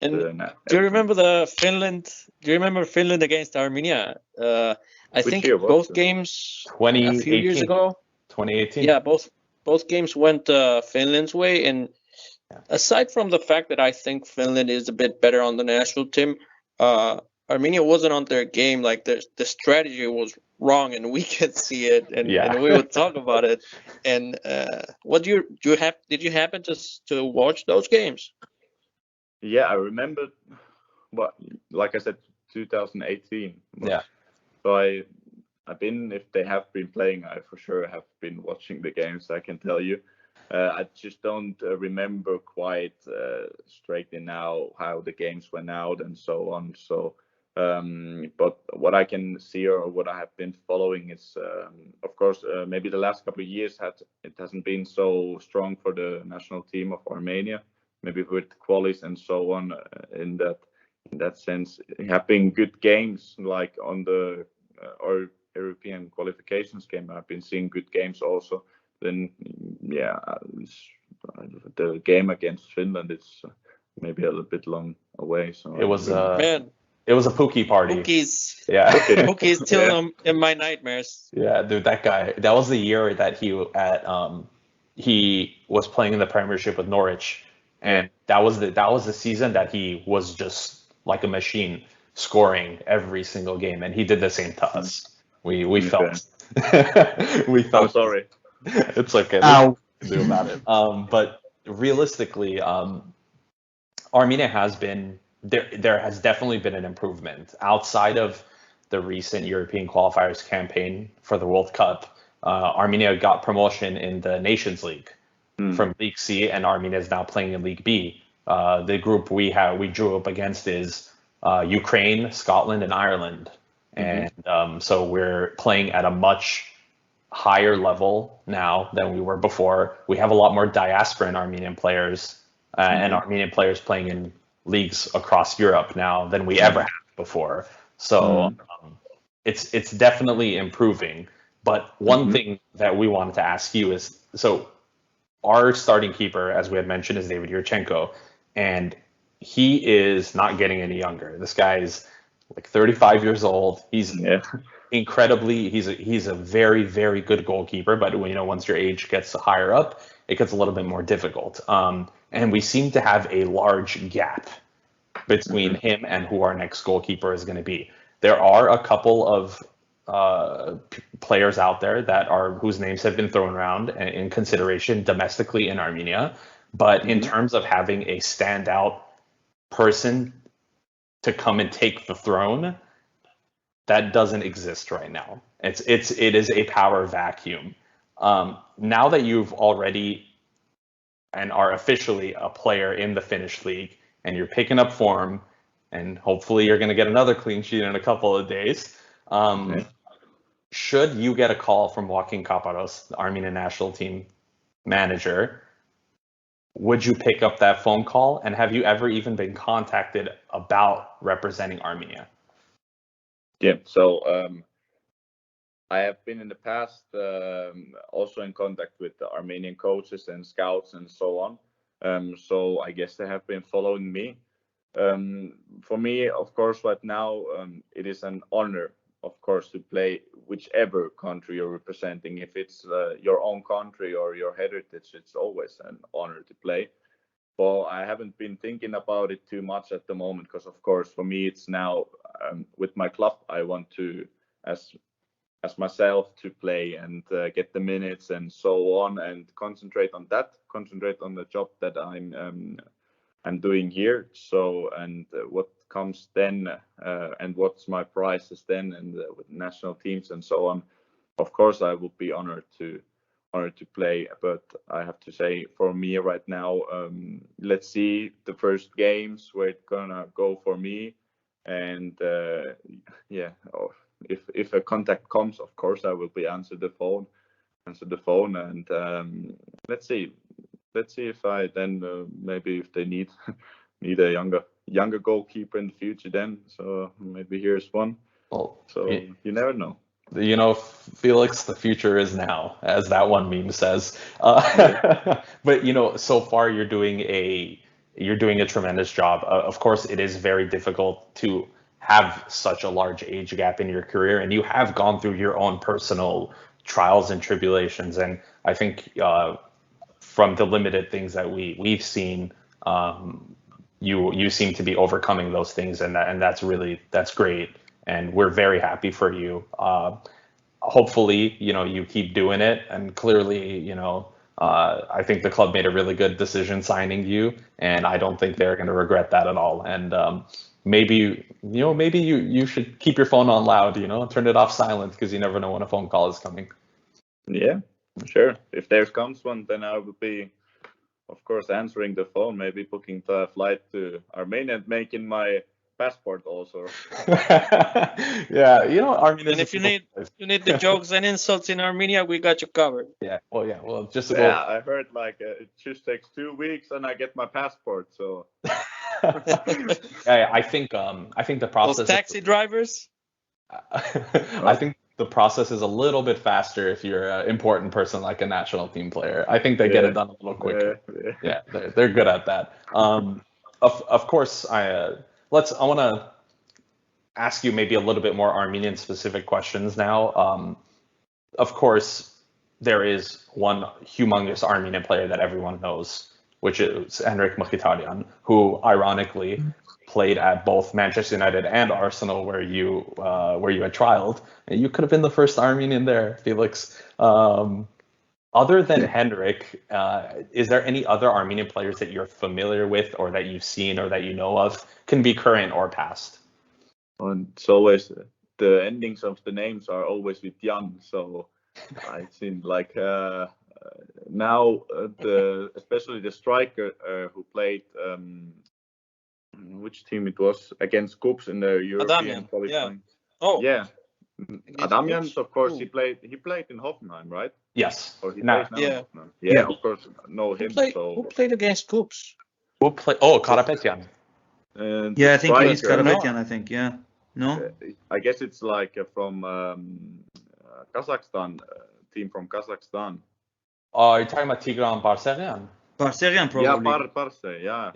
And do you remember Finland? Do you remember Finland against Armenia? I think both games a few years ago. 2018. Yeah, both games went Finland's way. And aside from the fact that I think Finland is a bit better on the national team, Armenia wasn't on their game. Like the strategy was wrong, and we could see it, and we would talk about it. And did you happen to watch those games? Yeah, I remember. But like I said, 2018. Yeah. So I've been, if they have been playing, I for sure have been watching the games. I can tell you. I just don't remember quite straightly now how the games went out and so on. So, but what I can see or what I have been following is, of course, maybe the last couple of years it hasn't been so strong for the national team of Armenia, maybe with qualis and so on. In that sense, have been good games like on the or European qualifications game. I've been seeing good games also. Then the game against Finland is maybe a little bit long away. So it was it was a Pookie party. Pookie's Pookie's still in my nightmares. Yeah, dude, that guy. That was the year that he was playing in the Premiership with Norwich, and that was the season that he was just like a machine, scoring every single game, and he did the same to us. We felt we felt. I'm sorry. It's okay. Do about it. But realistically, Armenia has been there has definitely been an improvement outside of the recent European qualifiers campaign for the World Cup. Armenia got promotion in the Nations League from League C, and Armenia is now playing in League B. The group we drew up against is Ukraine, Scotland, and Ireland, and so we're playing at a much higher level now than we were before. We have a lot more diasporan Armenian players and Armenian players playing in leagues across Europe now than we ever have before. So it's definitely improving. But one thing that we wanted to ask you is, so our starting keeper, as we had mentioned, is David Yurchenko, and he is not getting any younger. This guy is like 35 years old. He's incredibly, he's a very, very good goalkeeper, but once your age gets higher up, it gets a little bit more difficult. And we seem to have a large gap between him and who our next goalkeeper is going to be. There are a couple of players out there whose names have been thrown around in consideration domestically in Armenia, but in terms of having a standout person to come and take the throne, that doesn't exist right now. It is a power vacuum. Now that you've already and are officially a player in the Finnish league, and you're picking up form, and hopefully you're going to get another clean sheet in a couple of days. Should you get a call from Joaquin Kaparos, the Armenian national team manager, would you pick up that phone call? And have you ever even been contacted about representing Armenia? Yeah, so I have been in the past also in contact with the Armenian coaches and scouts and so on. So I guess they have been following me. For me, of course, right now, it is an honor, of course, to play whichever country you're representing. If it's your own country or your heritage, it's always an honor to play. Well, I haven't been thinking about it too much at the moment because, of course, for me, it's now with my club, I want to, as myself, to play and get the minutes and so on, and concentrate on the job that I'm doing here. So, and what comes then, and what's my prices then, and with national teams and so on. Of course, I would be honored to play, but I have to say, for me right now, let's see the first games where it's gonna go for me, and yeah, if a contact comes, of course I will be answer the phone, and let's see if I then maybe if they need a younger goalkeeper in the future, then so maybe here's one. Well, so you never know. You know, Felix, the future is now, as that one meme says. But you know, so far you're doing a tremendous job. Of course, it is very difficult to have such a large age gap in your career, and you have gone through your own personal trials and tribulations. And I think from the limited things that we've seen, you seem to be overcoming those things, and that's great. And we're very happy for you. Hopefully, you know, you keep doing it. And clearly, you know, I think the club made a really good decision signing you, and I don't think they're going to regret that at all. And maybe you should keep your phone on loud, you know, turn it off silent, because you never know when a phone call is coming. Yeah, sure. If there comes one, then I will be, of course, answering the phone, maybe booking the flight to Armenia and making my passport also. Yeah, you know, Armenia. And if you need the jokes and insults in Armenia, we got you covered. Yeah. Well, just I heard like it just takes 2 weeks and I get my passport. So. Yeah, I think the process. Those taxi drivers. I think the process is a little bit faster if you're an important person like a national team player. I think they get it done a little quicker. Yeah, they're good at that. Of course, I want to ask you maybe a little bit more Armenian specific questions now. Of course, there is one humongous Armenian player that everyone knows, which is Henrik Mkhitaryan, who ironically played at both Manchester United and Arsenal, where you had trialed. And you could have been the first Armenian there, Felix. Other than Henrik, is there any other Armenian players that you're familiar with, or that you've seen, or that you know of? Can be current or past. And it's always the endings of the names are always with Jan. So I think like now especially the striker who played which team it was against Kups in the European qualifying. Yeah. Oh yeah. Adamian, of course, he played in Hoffenheim, right? Yes. Or he plays now in Hoffenheim. Yeah, of course, know him. Who played against Kups? Who played? Oh, Karapetyan. Yeah, I think he's Karapetyan. I think, yeah. No. I guess it's like from Kazakhstan, team from Kazakhstan. Oh, you're talking about Tigran Barseghian? Barseghian, probably. Yeah, Barse, yeah.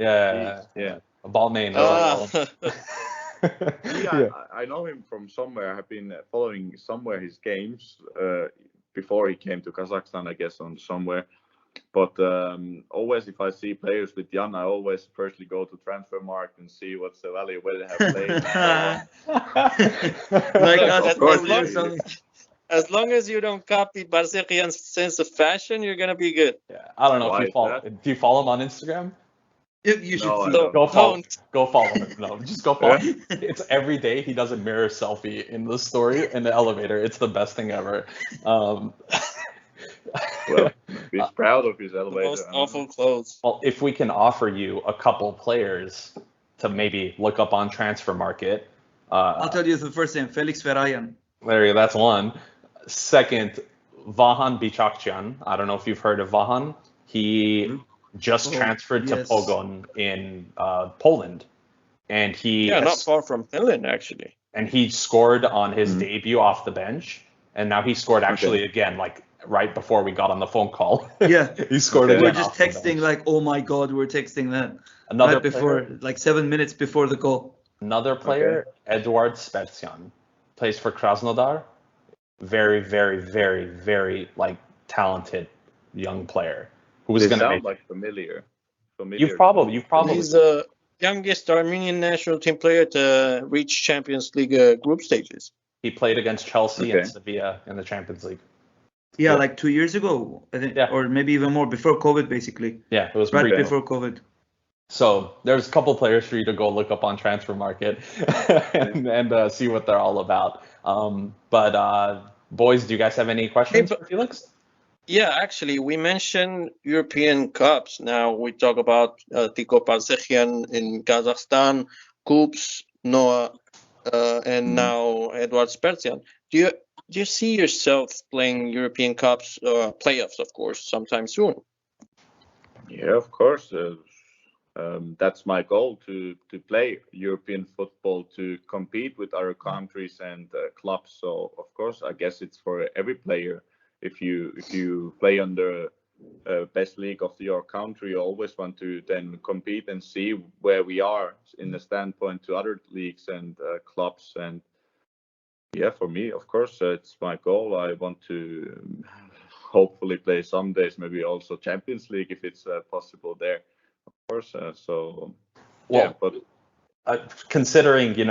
Yeah. A ball name. I know him from somewhere. I've been following somewhere his games before he came to Kazakhstan, I guess, on somewhere. But always, if I see players with Jan, I always firstly go to Transfermarkt and see what's the value, where they have played. As long as you don't copy Barseghian's sense of fashion, you're gonna be good. Yeah, I don't know if you follow. Do you follow him on Instagram? You should go follow him. No, just go follow him. It's every day he does a mirror selfie in the story in the elevator. It's the best thing ever. Well, he's proud of his elevator. The most awful clothes. Well, if we can offer you a couple players to maybe look up on Transfer Market. I'll tell you the first name, Felix Ferahyan. There you go, that's one. Second, Vahan Bichakchian. I don't know if you've heard of Vahan. He just transferred to Pogoń in Poland, and not far from Finland actually. And he scored on his debut off the bench. and now he scored actually again, like right before we got on the phone call. Yeah. He scored Okay. again. We're just off the texting bench. like, oh my God, we're texting that Another right before, player, like 7 minutes before the goal. another player, Edward Spertsyan, plays for Krasnodar. Very, very, very, very like talented young player who was They going to sound make. like familiar. You've probably He's the youngest Armenian national team player to reach Champions League group stages. he played against Chelsea Okay. and Sevilla in the Champions League. Yeah, Yeah. like 2 years ago, I think, Yeah. or maybe even more, before COVID, basically. Yeah, it was Right pretty. before COVID. So there's a couple players for you to go look up on Transfer Market and see what they're all about. But boys, do you guys have any questions for Felix? Yeah, actually, we mentioned European Cups. Now we talk about Tiko Parsechian in Kazakhstan, Kups, Noah, and now Edward Spertsian. Do you see yourself playing European Cups, playoffs, of course, sometime soon? Yeah, of course. That's my goal to play European football, to compete with other countries and clubs. So of course, I guess it's for every player. If you play on the best league of your country, you always want to then compete and see where we are in the standpoint to other leagues and clubs. And yeah, for me, of course, it's my goal. I want to hopefully play some days, maybe also Champions League if it's possible there. Of course, yeah, but considering you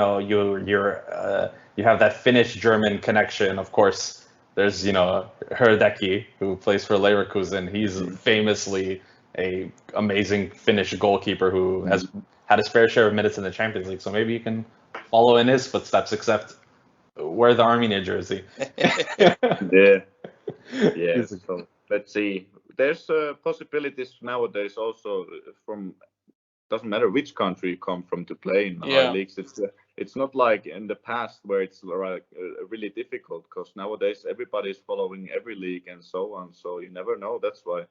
have that Finnish-German connection, of course. There's Herdecki, who plays for Leverkusen. He's famously a amazing Finnish goalkeeper who has had his fair share of minutes in the Champions League. So maybe you can follow in his footsteps, except wear the Armenia jersey. yeah. So let's see. There's possibilities nowadays also from. Doesn't matter which country you come from to play in high leagues. It's not like in the past where it's like really difficult, because nowadays everybody's following every league and so on. So you never know. That's why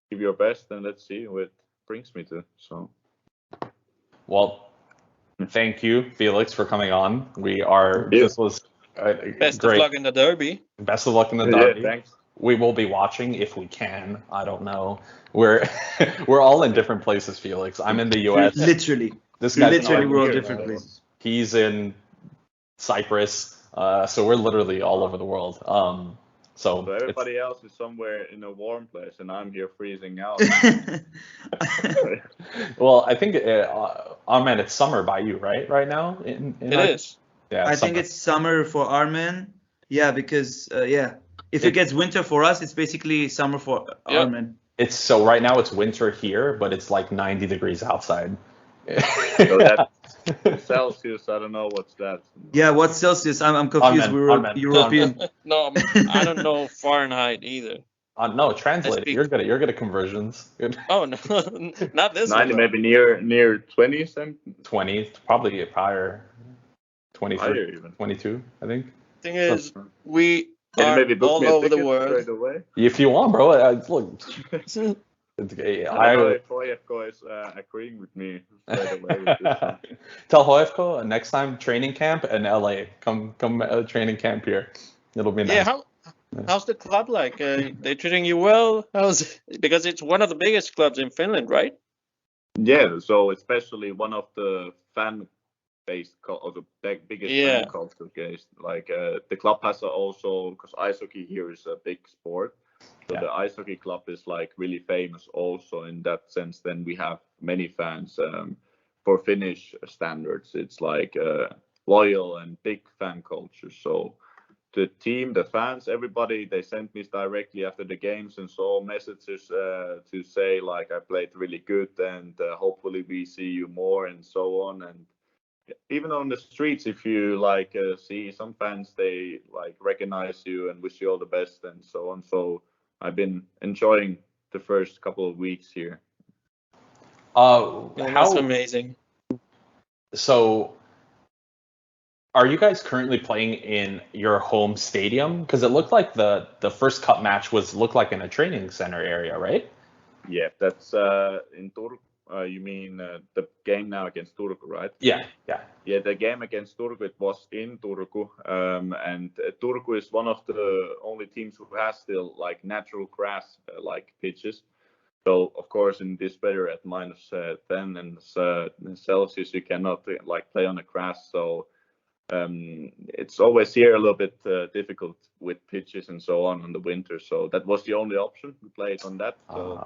give your best and let's see where it brings me to. So, well, thank you, Felix, for coming on. This was best great. of luck in the derby. Best of luck in the derby. Yeah, thanks. We will be watching if we can. I don't know. We're all in different places, Felix. I'm in the U.S. Literally. This guy's Literally, we're all here, different places. He's in Cyprus. So we're literally all over the world. So everybody else is somewhere in a warm place, and I'm here freezing out. Well, I think, Armen, it's summer by you, right? Right now? It is. Yeah, I think it's summer for Armen. Yeah, because, if it gets winter for us, it's basically summer for Armen. So right now it's winter here, but it's like 90 degrees outside. So that's Celsius. I don't know what's that. Yeah, what's Celsius? I'm confused. Armen. European. No, I don't know Fahrenheit either. No, translate it. You're good at conversions. Oh no, not this 90, one. maybe near 20 cent. 20, probably higher. 23, Higher even. 22, I think. Thing is, we Can you are maybe book all me a over the ticket world. straight away? If you want, bro. Look. I don't know if HIFK is agreeing with me straight away with this one. Tell HIFK next time training camp in LA. Come training camp here. It'll be nice. Yeah, how's the club like? They treating you well? Because it's one of the biggest clubs in Finland, right? Yeah, so especially one of the fan-based or the biggest fan culture case. Like the club has also, because ice hockey here is a big sport. So the ice hockey club is like really famous also in that sense. Then we have many fans. For Finnish standards, it's like loyal and big fan culture. So the team, the fans, everybody, they sent me directly after the games and saw messages to say like I played really good and hopefully we see you more and so on. And even on the streets, if you like see some fans, they like recognize you and wish you all the best and so on. So I've been enjoying the first couple of weeks here. That's amazing. So, are you guys currently playing in your home stadium? Because it looked like the first cup match looked like in a training center area, right? Yeah, that's in you mean the game now against Turku, right? Yeah. Yeah, the game against Turku, it was in Turku, and Turku is one of the only teams who has still like natural grass like pitches. So of course in this weather at -10 and Celsius, you cannot like play on the grass. So it's always here a little bit difficult with pitches and so on in the winter. So that was the only option. We played on that. So,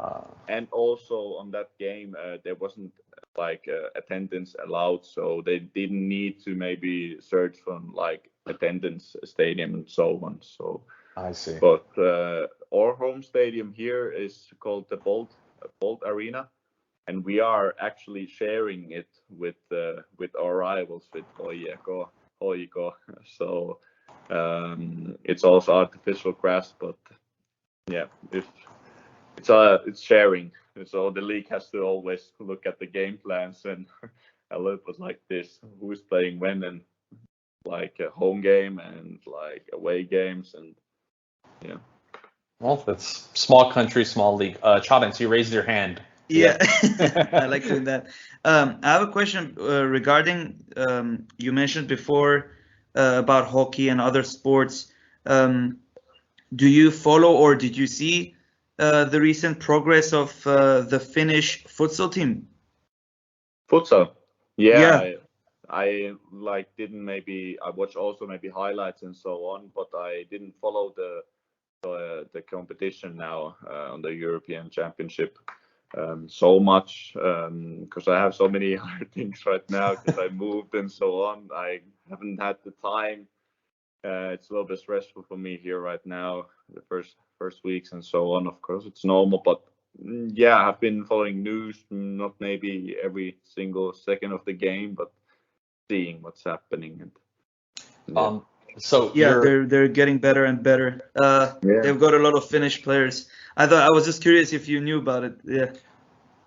and also on that game, there wasn't like attendance allowed. So they didn't need to maybe search for like attendance stadium and so on. So I see. But our home stadium here is called the Bolt Arena. And we are actually sharing it with our rivals, with Hoiko. So it's also artificial grass, but yeah, if it's sharing. So the league has to always look at the game plans and a little bit like this: who's playing when, and like a home game and like away games, and yeah. Well, that's small country, small league. Chadens, you raised your hand. Yeah, I like doing that. I have a question regarding you mentioned before about hockey and other sports. Do you follow or did you see the recent progress of the Finnish futsal team? Futsal, yeah. Yeah. I like didn't maybe I watched also maybe highlights and so on, but I didn't follow the competition now on the European Championship so much because I have so many other things right now because I moved and so on. I haven't had the time. It's a little bit stressful for me here right now, the first weeks and so on. Of course, it's normal, but yeah, I've been following news, not maybe every single second of the game, but seeing what's happening. And yeah. So yeah, they're getting better and better. They've got a lot of Finnish players. I was just curious if you knew about it. Yeah.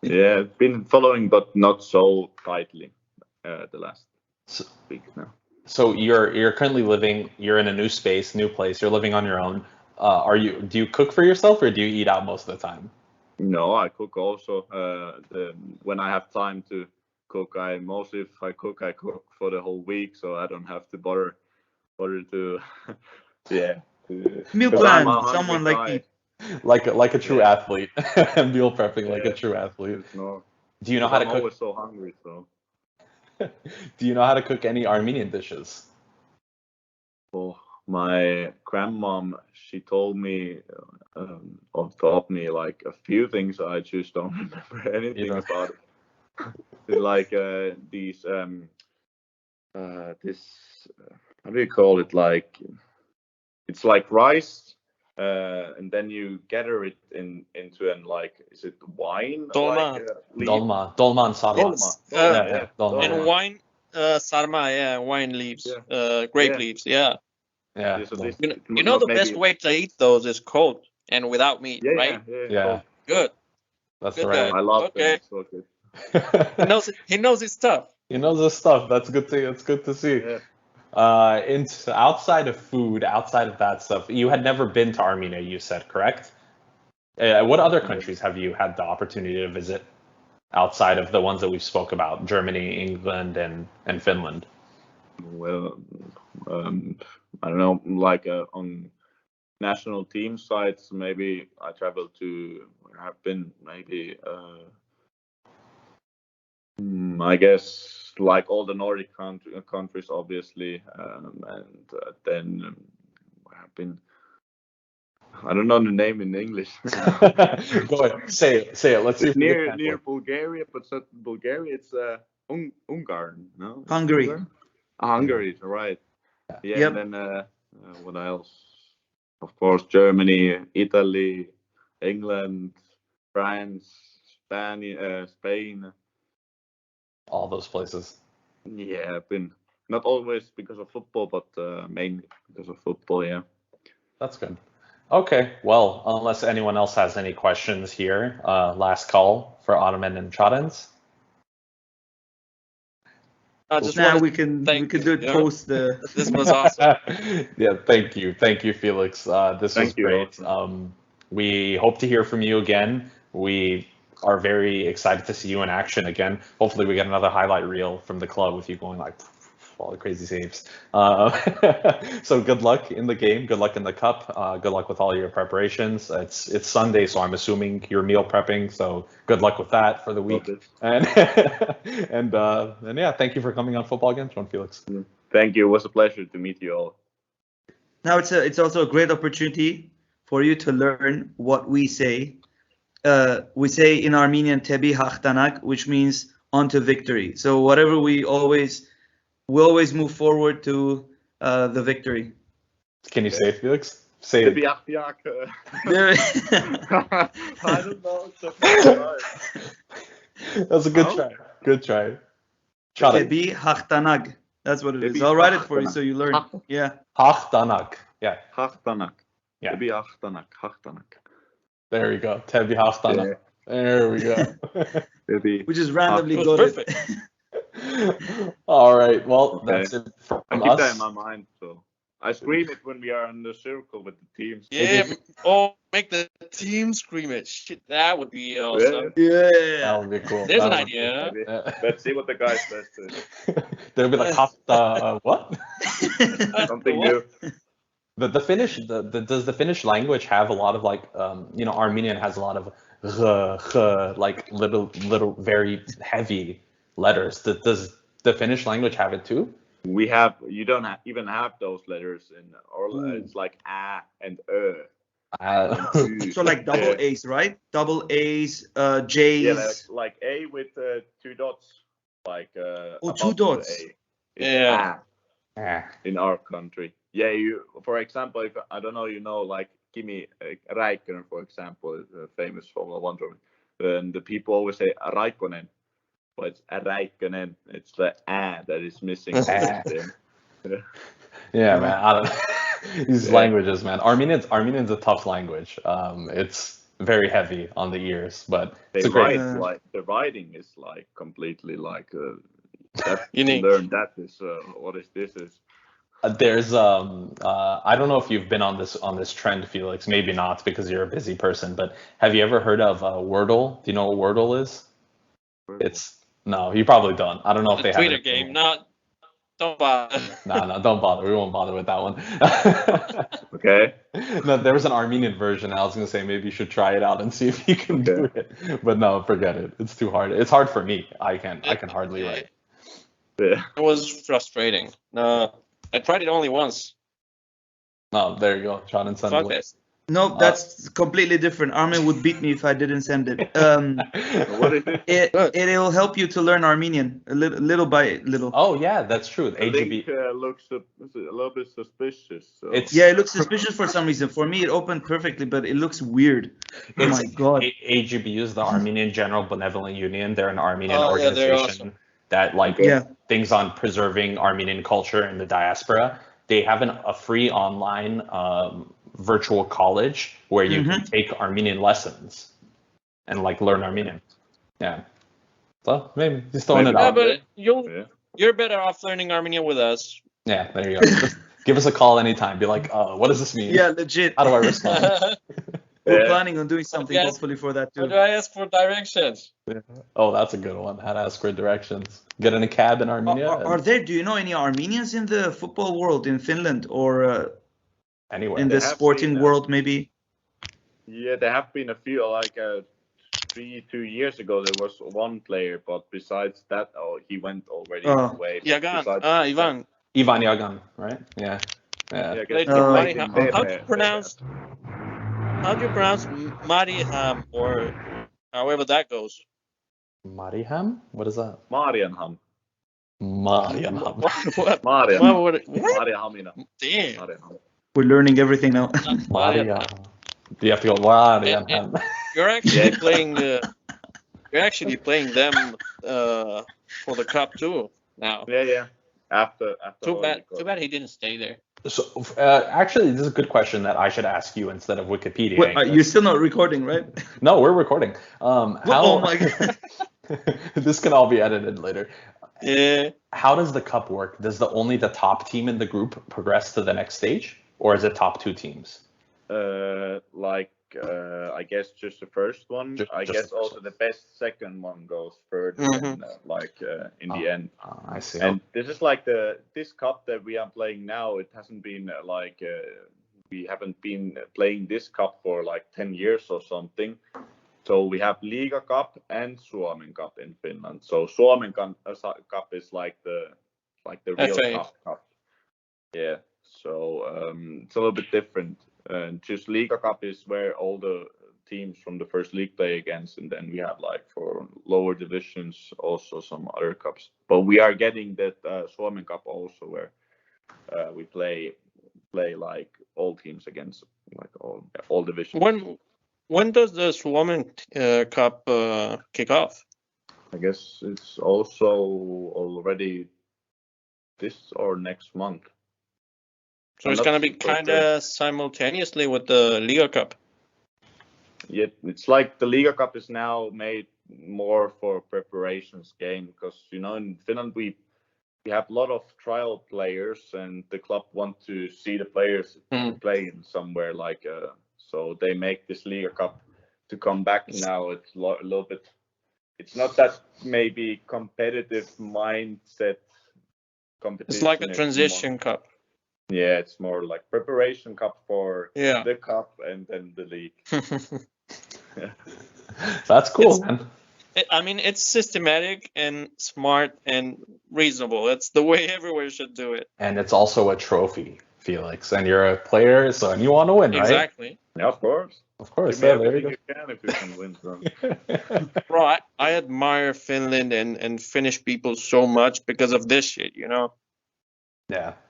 Yeah, been following, but not so tightly the last week now. So you're currently living. You're in a new space, new place. You're living on your own. Do you cook for yourself or do you eat out most of the time? No, I cook also. When I have time to cook, if I cook for the whole week, so I don't have to bother to meal plan. Someone like me. Like a true athlete, meal prepping like a true athlete. No. Do you know how to cook? I'm always so hungry, so. Do you know how to cook any Armenian dishes? Oh, my grandmom, she told me or taught me like a few things. I just don't remember anything about it. Like these this how do you call it? Like it's like rice. And then you gather it into is it wine? Dolma. Like, dolma and sarma. Dolma. And wine, sarma, wine leaves, grape leaves, Yeah. So you know the best way to eat those is cold and without meat, right? Yeah. Good. That's good right. I love it. So good. He knows his stuff. He knows his stuff. That's good to. It's good to see. Yeah. Outside of food, outside of that stuff, you had never been to Armenia, you said, correct? What other countries have you had the opportunity to visit outside of the ones that we spoke about, Germany, England, and Finland? Well, I don't know, like on national team sites, maybe I traveled to, have been maybe, I guess, like all the Nordic countries, obviously, and then I've been. I don't know the name in English. Go ahead, say it. Let's see. It's near Bulgaria, but it's not Bulgaria. It's Ungarn, no? Hungary. Hungary, right? Yeah. Yep. And then what else? Of course, Germany, Italy, England, France, Spain. All those places. Yeah, I've been not always because of football, but mainly because of football. Yeah. That's good. Okay, well, unless anyone else has any questions here, last call for Ottoman and Chadens. We can do it post the. This was awesome. Yeah, thank you, Felix. This was great. We hope to hear from you again. We are very excited to see you in action again. Hopefully we get another highlight reel from the club with you going like all the crazy saves. So good luck in the game. Good luck in the cup. Good luck with all your preparations. It's Sunday, so I'm assuming you're meal prepping. So good luck with that for the week. And and yeah, thank you for coming on Football Kentron, Felix. Thank you. It was a pleasure to meet you all. Now it's also a great opportunity for you to learn what we say. We say in Armenian "Tebi hachtanak," which means onto victory. So whatever we always move forward to the victory. Can you say it, Felix? Say it. I don't know. That's a good try. Good try. Tebi hachtanak. That's what it is. I'll write it for you so you learn. Yeah. Hachtanak. Yeah. Hachtanak. Yeah. Tebi hachtanak. Hachtanak. There we go. Tebi hachtanak. There we go. Which is randomly It was got perfect. All right. Well, that's it from I keep us. that in my mind. So I scream it when we are in the circle with the teams. Yeah, make the team scream it. Shit, that would be awesome. Yeah. That would be cool. There's an That would- idea. Yeah. Let's see what the guy says to it. They'll be like, what? Something new. The Finnish, does the Finnish language have a lot of like, Armenian has a lot of like little very heavy letters. Does the Finnish language have it too? You don't even have those letters in or it's like a and So like double A's, right? Double A's, J's. Yeah, like A with 2 dots, like above 2 dots. the A. It's Yeah. Ah. in our country. Yeah, for example, if I don't know, like Kimi Räikkönen, for example, is a famous Formula 1 driver, and the people always say Raikkonen, but it's Räikkönen. It's the A that is missing. Yeah, man. I don't know. These languages, man. Armenian's a tough language. It's very heavy on the ears, but it's a great. The writing is like completely like Unique. learn that is what is this is. There's I don't know if you've been on this trend, Felix. Maybe not because you're a busy person. But have you ever heard of Wordle? Do you know what Wordle is? No, you probably don't. I don't know if they have Twitter it. game. Don't bother. No, don't bother. We won't bother with that one. Okay. No, there was an Armenian version. I was gonna say maybe you should try it out and see if you can do it. But no, forget it. It's too hard. It's hard for me. I can hardly write. Yeah. It was frustrating. No, I tried it only once. No, there you go. Sean and send Fuck it. this. No, that's completely different. Armin would beat me if I didn't send it. What is it? It'll help you to learn Armenian little by little. Oh yeah, that's true. The AGB. link looks a little bit suspicious. So. Yeah, it looks suspicious for some reason. For me, it opened perfectly, but it looks weird. Oh my god. AGB is the Armenian General Benevolent Union. They're an Armenian Oh, yeah, they're organization awesome. that like Yeah. things on preserving Armenian culture in the diaspora. They have a free online virtual college where you can take Armenian lessons and like learn Armenian. Yeah. So maybe just throwing it Yeah, out. but Yeah. you're better off learning Armenian with us. Yeah, there you go. Just give us a call anytime. Be like, what does this mean? Yeah, legit. How do I respond? We're Yeah. planning on doing something Yes. hopefully for that How too. do I ask for directions? Oh, that's a good one. How to ask for directions. Get in a cab in Armenia. Do you know any Armenians in the football world in Finland or Anywhere. in the They have sporting been, world maybe? Yeah, there have been a few. Like 2 years ago, there was one player, but besides that, he went already away. But Yagan. besides Ivan. Ivan Yagan, right? Yeah. that, I guess Played he for played Mariham. in Bebe. How do you pronounce Mariham or however that goes? Mariham? What is that? Marianham. Marianham. What? Marianham. What? Marianhamina. Damn. Marianham. We're learning everything now. Marianham. Do you have to go Marianham? You're actually playing. You're actually playing them for the cup too now. Yeah. After Too all, bad. because- Too bad he didn't stay there. So, actually, this is a good question that I should ask you instead of Wikipedia. Wait, you're still not recording, right? No, we're recording. Oh my god. This can all be edited later. Yeah. How does the cup work? Does only the top team in the group progress to the next stage, or is it top 2 teams? like I guess just the first one. I Just guess the first also one. the best second one goes further in the end. I see. And this is like this cup that we are playing now. It hasn't been we haven't been playing this cup for like 10 years or something. So we have Liiga Cup and Suomen Cup in Finland. So Suomen Cup is like the real FA. cup. Yeah. So it's a little bit different. Just Liiga Cup is where all the teams from the first league play against, and then we have like for lower divisions also some other cups. But we are getting that Suomen Cup also, where we play like all teams against like all divisions. When does the Suomen Cup kick off? I guess it's also already this or next month. So it's going to be kind of simultaneously with the Liiga Cup. Yeah, it's like the Liiga Cup is now made more for preparations game, because in Finland we have a lot of trial players, and the club want to see the players playing somewhere so they make this Liiga Cup to come back now. It's a little bit. It's not that maybe competitive mindset competition. It's like a transition cup. Yeah, it's more like preparation cup for the cup and then the league. That's cool, man. I mean, it's systematic and smart and reasonable. It's the way everywhere should do it. And it's also a trophy, Felix. And you're a player, and you want to win, right? Exactly. Yeah, of course. Of course. Yeah, There you go. you can if you can win. So. Bro, I admire Finland and Finnish people so much because of this shit, Yeah,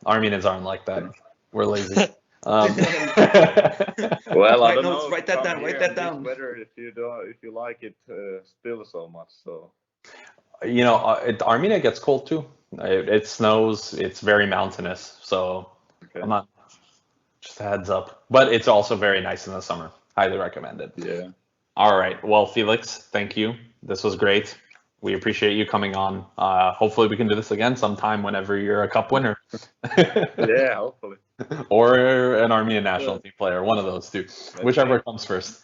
Armenians aren't like that. We're lazy. Well, I don't know. Write that down. Write that down. Better if you like it still so much. So. Armenia gets cold too. It snows. It's very mountainous. So Okay. I'm not. Just a heads up. But it's also very nice in the summer. Highly recommended. Yeah. All right. Well, Felix, thank you. This was great. We appreciate you coming on. Hopefully we can do this again sometime whenever you're a cup winner. Yeah, hopefully. Or an Armenian National Team player, one of those two, whichever comes first.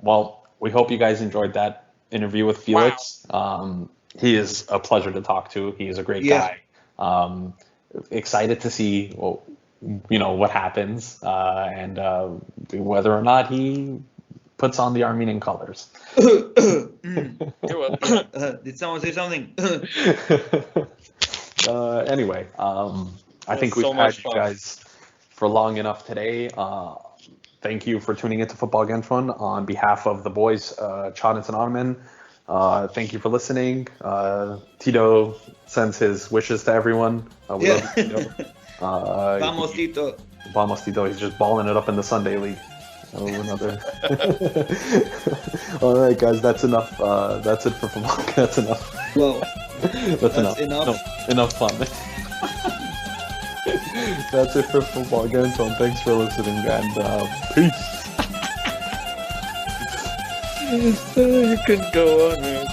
Well, we hope you guys enjoyed that interview with Felix. Wow. He is a pleasure to talk to. He is a great guy. Excited to see what happens and whether or not he puts on the Armenian colors. Did someone say something? Anyway, I think we've had you guys for long enough today. Thank you for tuning into Football Kentron on behalf of the boys, Chadens and Ottoman. Thank you for listening. Tito sends his wishes to everyone. We love you, Tito. Vamos, Tito. Vamos, Tito. He's just balling it up in the Sunday League. Oh, another. All right, guys, that's enough. That's it for football. That's enough. Whoa. That's enough. No, enough fun. That's it for Football Kentron. Thanks for listening, and peace. You can go on, man.